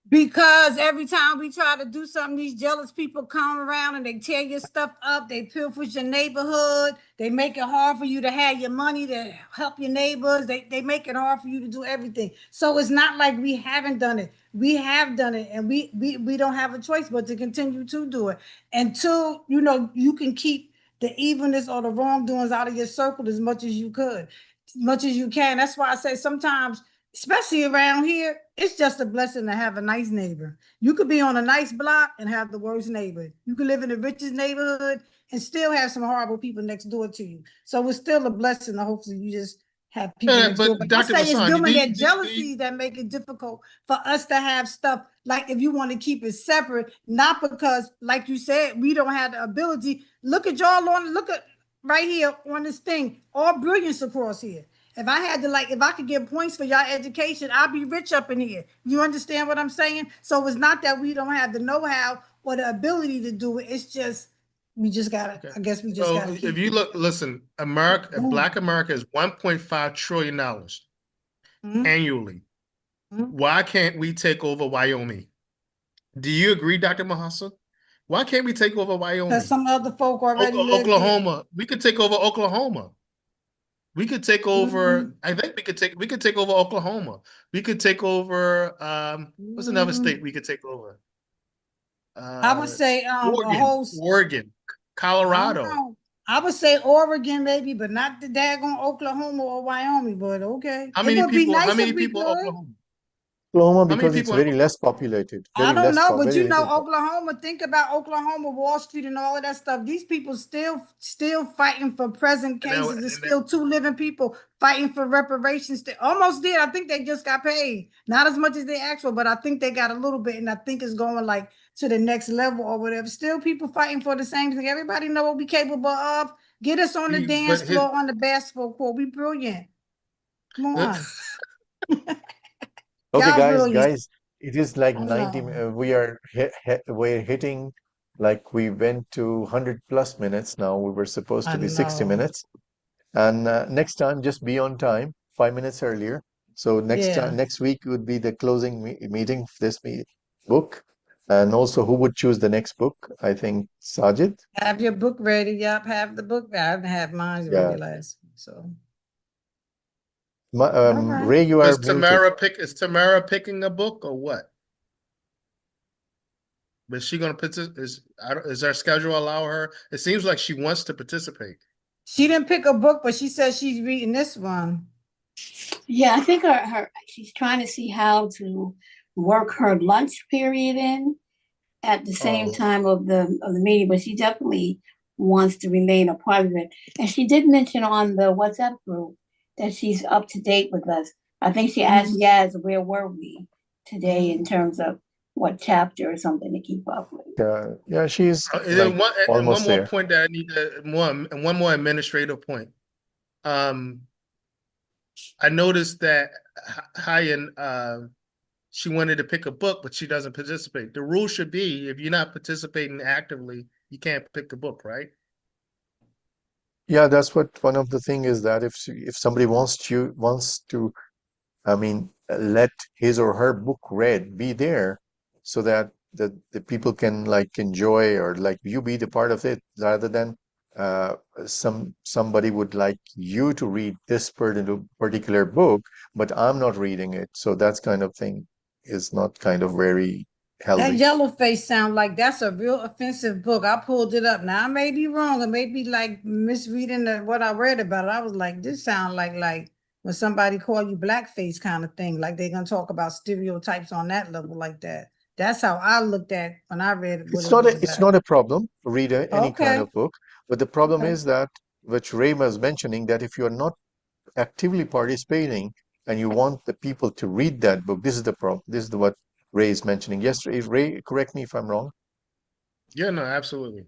Because every time we try to do something, these jealous people come around and they tear your stuff up, they pilfer your neighborhood, they make it hard for you to have your money to help your neighbors, they make it hard for you to do everything. So it's not like we haven't done it. We have done it, and we don't have a choice but to continue to do it until you can keep the evilness or the wrongdoings out of your circle as much as you could, as much as you can. That's why I say sometimes, especially around here, it's just a blessing to have a nice neighbor. You could be on a nice block and have the worst neighbor. You could live in the richest neighborhood and still have some horrible people next door to you. So it's still a blessing to hopefully you just have people next door. But But I Dr. say it's Vassan, them and their jealousies that make it difficult for us to have stuff like if you want to keep it separate, not because, like you said, we don't have the ability. Look at right here on this thing, all brilliance across here. If I had to, if I could get points for y'all education, I'd be rich up in here. You understand what I'm saying? So it's not that we don't have the know-how or the ability to do it. It's just, we just gotta, Okay. I guess we just So gotta keep if you listen, Black America is $1.5 trillion annually. Why can't we take over Wyoming? Do you agree, Dr. Mahassa? Why can't we take over Wyoming? Because some other folk already live Oklahoma. We could take over Oklahoma. We could take over. I think we could take over Oklahoma. We could take over. What's another state we could take over? I would say Oregon, Colorado. I would say Oregon maybe, but not the daggone Oklahoma or Wyoming. But okay, How it many would be people? How nice many if we people? could. Oklahoma. Oklahoma How many because it's people? very less populated, I very don't less, know, but very little. Oklahoma. Think about Oklahoma, Wall Street, and all of that stuff. These people still fighting for present cases. There's still 2 living people fighting for reparations. They almost did. I think they just got paid, not as much as they asked for, but I think they got a little bit, and I think it's going to the next level or whatever. Still, people fighting for the same thing. Everybody know what we capable of. Get us on the dance floor, on the basketball court. We brilliant. Come on. Okay, Y'all guys, it is like I don't 90. know. We're hitting like we went to 100 plus minutes now. We were supposed I to be 60 know. minutes. And next time, just be on time, 5 minutes earlier. So Yeah. next week would be the closing meeting for this book. And also, who would choose the next book? I think Sajid. Have your book ready. Yep, have the book. I haven't had mine ready Yeah. last week, so. Ray, you are muted. Is Tamara picking a book or what? But she gonna is our schedule allow her? It seems like she wants to participate. She didn't pick a book, but she said she's reading this one. Yeah, I think she's trying to see how to work her lunch period in at the same time of the meeting, but she definitely wants to remain a part of it. And she did mention on the WhatsApp group that she's up to date with us. I think she asked Yaz, where were we today in terms of what chapter or something to keep up with. Yeah, she's And like almost one more there. point that I need one more administrative point. I noticed that Hyan she wanted to pick a book, but she doesn't participate. The rule should be if you're not participating actively, you can't pick a book, right? Yeah, that's what one of the thing is that if somebody wants to, I mean, let his or her book read be there so that the people can like enjoy or like you be the part of it rather than somebody would like you to read this particular book, but I'm not reading it. So that's kind of thing is not kind of very That healthy. yellow face sound like that's a real offensive book. I pulled it up. Now I may be wrong. It may be like misreading what I read about it. I was like, this sound like when somebody call you blackface kind of thing. Like they're gonna talk about stereotypes on that level like that. That's how I looked at when I read what It's it was it's about. not a problem, read any kind Okay. of book, but the problem Okay. is that, which Ray was mentioning, that if you're not actively participating and you want the people to read that book, this is the problem. This is what Ray is mentioning. Yes, Ray, correct me if I'm wrong. Yeah, no, absolutely.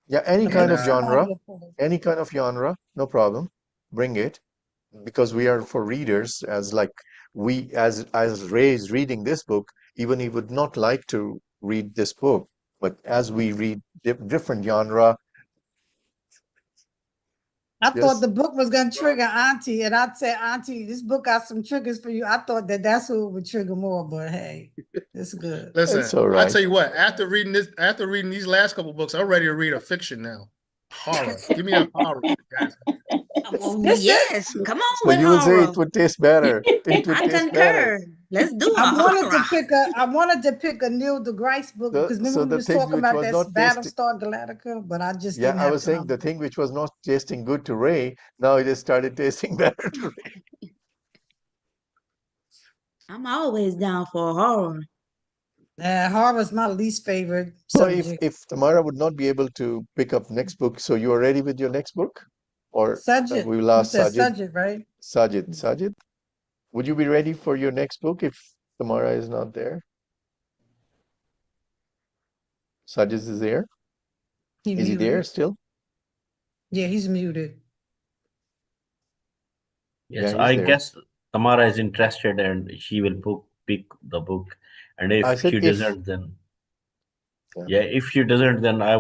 Yeah, any Let me kind And of get genre, somebody to pull it. any kind of genre, no problem. Bring it, because we are for readers, as like we as Ray is reading this book, even he would not like to read this book, but as we read different genre, I thought yes. the book was gonna trigger Auntie, and I'd say, Auntie, this book got some triggers for you. I thought that's who would trigger more, but hey, it's good. listen, It's all I right. tell you what, after reading these last couple books, I'm ready to read a fiction now. Horror. Give me a horror, guys. Oh, This is yes, come on So with you will say horror. it would taste better. It would I taste better. concur. Let's do a I wanted horror. to pick a Neil deGrasse book because remember So we the was thing talking which about was that not tasting, Battlestar Galactica, but I just yeah, didn't I have was saying the time. thing which was not tasting good to Ray, now it has started tasting better to Ray. I'm always down for horror. Horror's my least favorite So subject. if Tamara would not be able to pick up next book, so you are ready with your next book, or Subject. we will You ask said Sajid. subject, right? Sajid, would you be ready for your next book if Tamara is not there? Sajid is there. He Is he there muted. still? Yeah, he's muted. Yes, Yeah, he's I there. guess Tamara is interested and she will pick the book. And I if said she if. doesn't, then Yeah. yeah, if she doesn't, then I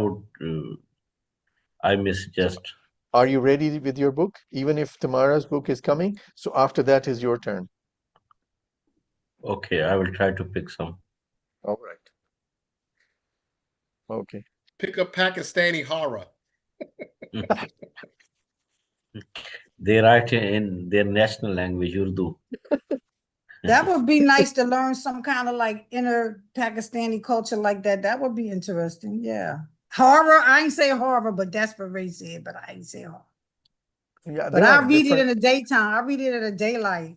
may suggest. Are you ready with your book? Even if Tamara's book is coming, so after that is your turn. Okay, I will try to pick some. All right. Okay. Pick a Pakistani horror. They write in their national language, Urdu. That would be nice to learn some kind of like inner Pakistani culture like that. That would be interesting. Yeah. Horror, I ain't say horror, but that's what Ray said, but I ain't say horror. Yeah, But there I are read it in different. the daytime. I read it in the daylight.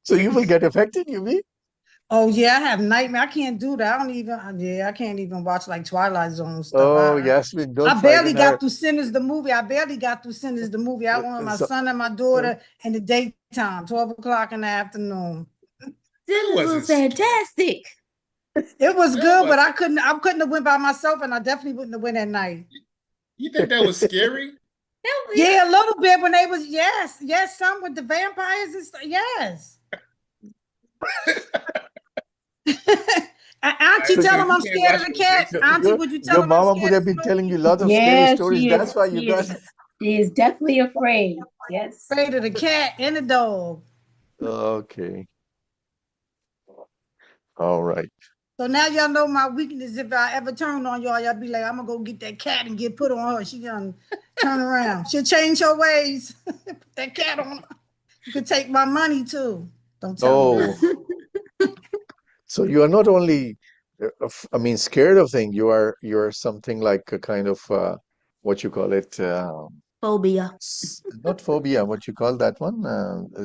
So you will get affected, you mean? Oh yeah, I have nightmare. I can't do that. I can't even watch like Twilight Zone stuff. Oh, Yasmin, don't I barely frighten her. got through Sinners the movie. I barely got through Sinners the movie. I wanted my So, son and my daughter in the daytime, 12 o'clock in the afternoon. This was wasn't scary. fantastic. It was That good, but was- I couldn't have went by myself, and I definitely wouldn't have went at night. You think that was scary? Yeah, a little bit when they was yes, some with the vampires and stuff. Yes. Auntie, So tell you him I'm can't scared of watch the no cat. Jason. Auntie, would you tell your him I'm mama would scared have of been telling you Smokey? lots of scary Yeah, stories. she That's is. why you got. She is definitely afraid. Yes. Afraid of the cat and the dog. Okay. All right. So now y'all know my weakness. If I ever turn on y'all be like, I'm gonna go get that cat and get put on her. She gonna turn around. She'll change her ways. Put that cat on her. You could take my money too. Don't tell her. Oh, so you are not only, I mean, scared of things. You're something like a kind of what you call it, Phobia. not phobia. What you call that one?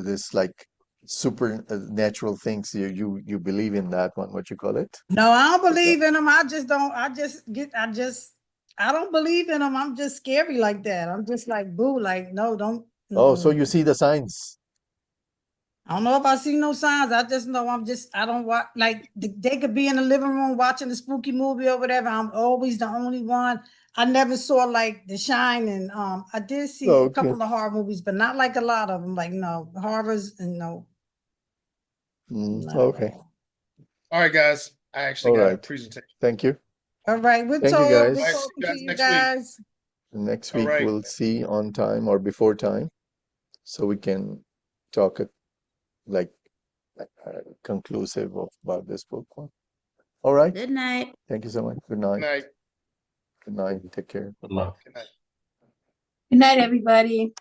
This like supernatural things. You believe in that one. What you call it? No, I don't believe in them. I don't believe in them. I'm just scary like that. I'm just like, boo, like, no, don't. Oh, so you Mm-mm. see the signs. I don't know if I see no signs. I just know I don't watch, like, they could be in the living room watching the spooky movie or whatever. I'm always the only one. I never saw like The Shining. I did see a Okay. couple of horror movies, but not like a lot of them. Like, no, horrors and no, not at Okay. all. All right, guys. I actually All got a right. presentation. Thank you. All right, we're Thank you, told. guys. We're All right, talking see you to guys you next week. guys. Next All week right. we'll see on time or before time, so we can talk it like conclusive about this book one. All right. Good night. Thank you so much. Good Good night. night. Good night. Take care. Allah. Good night. Good night, everybody.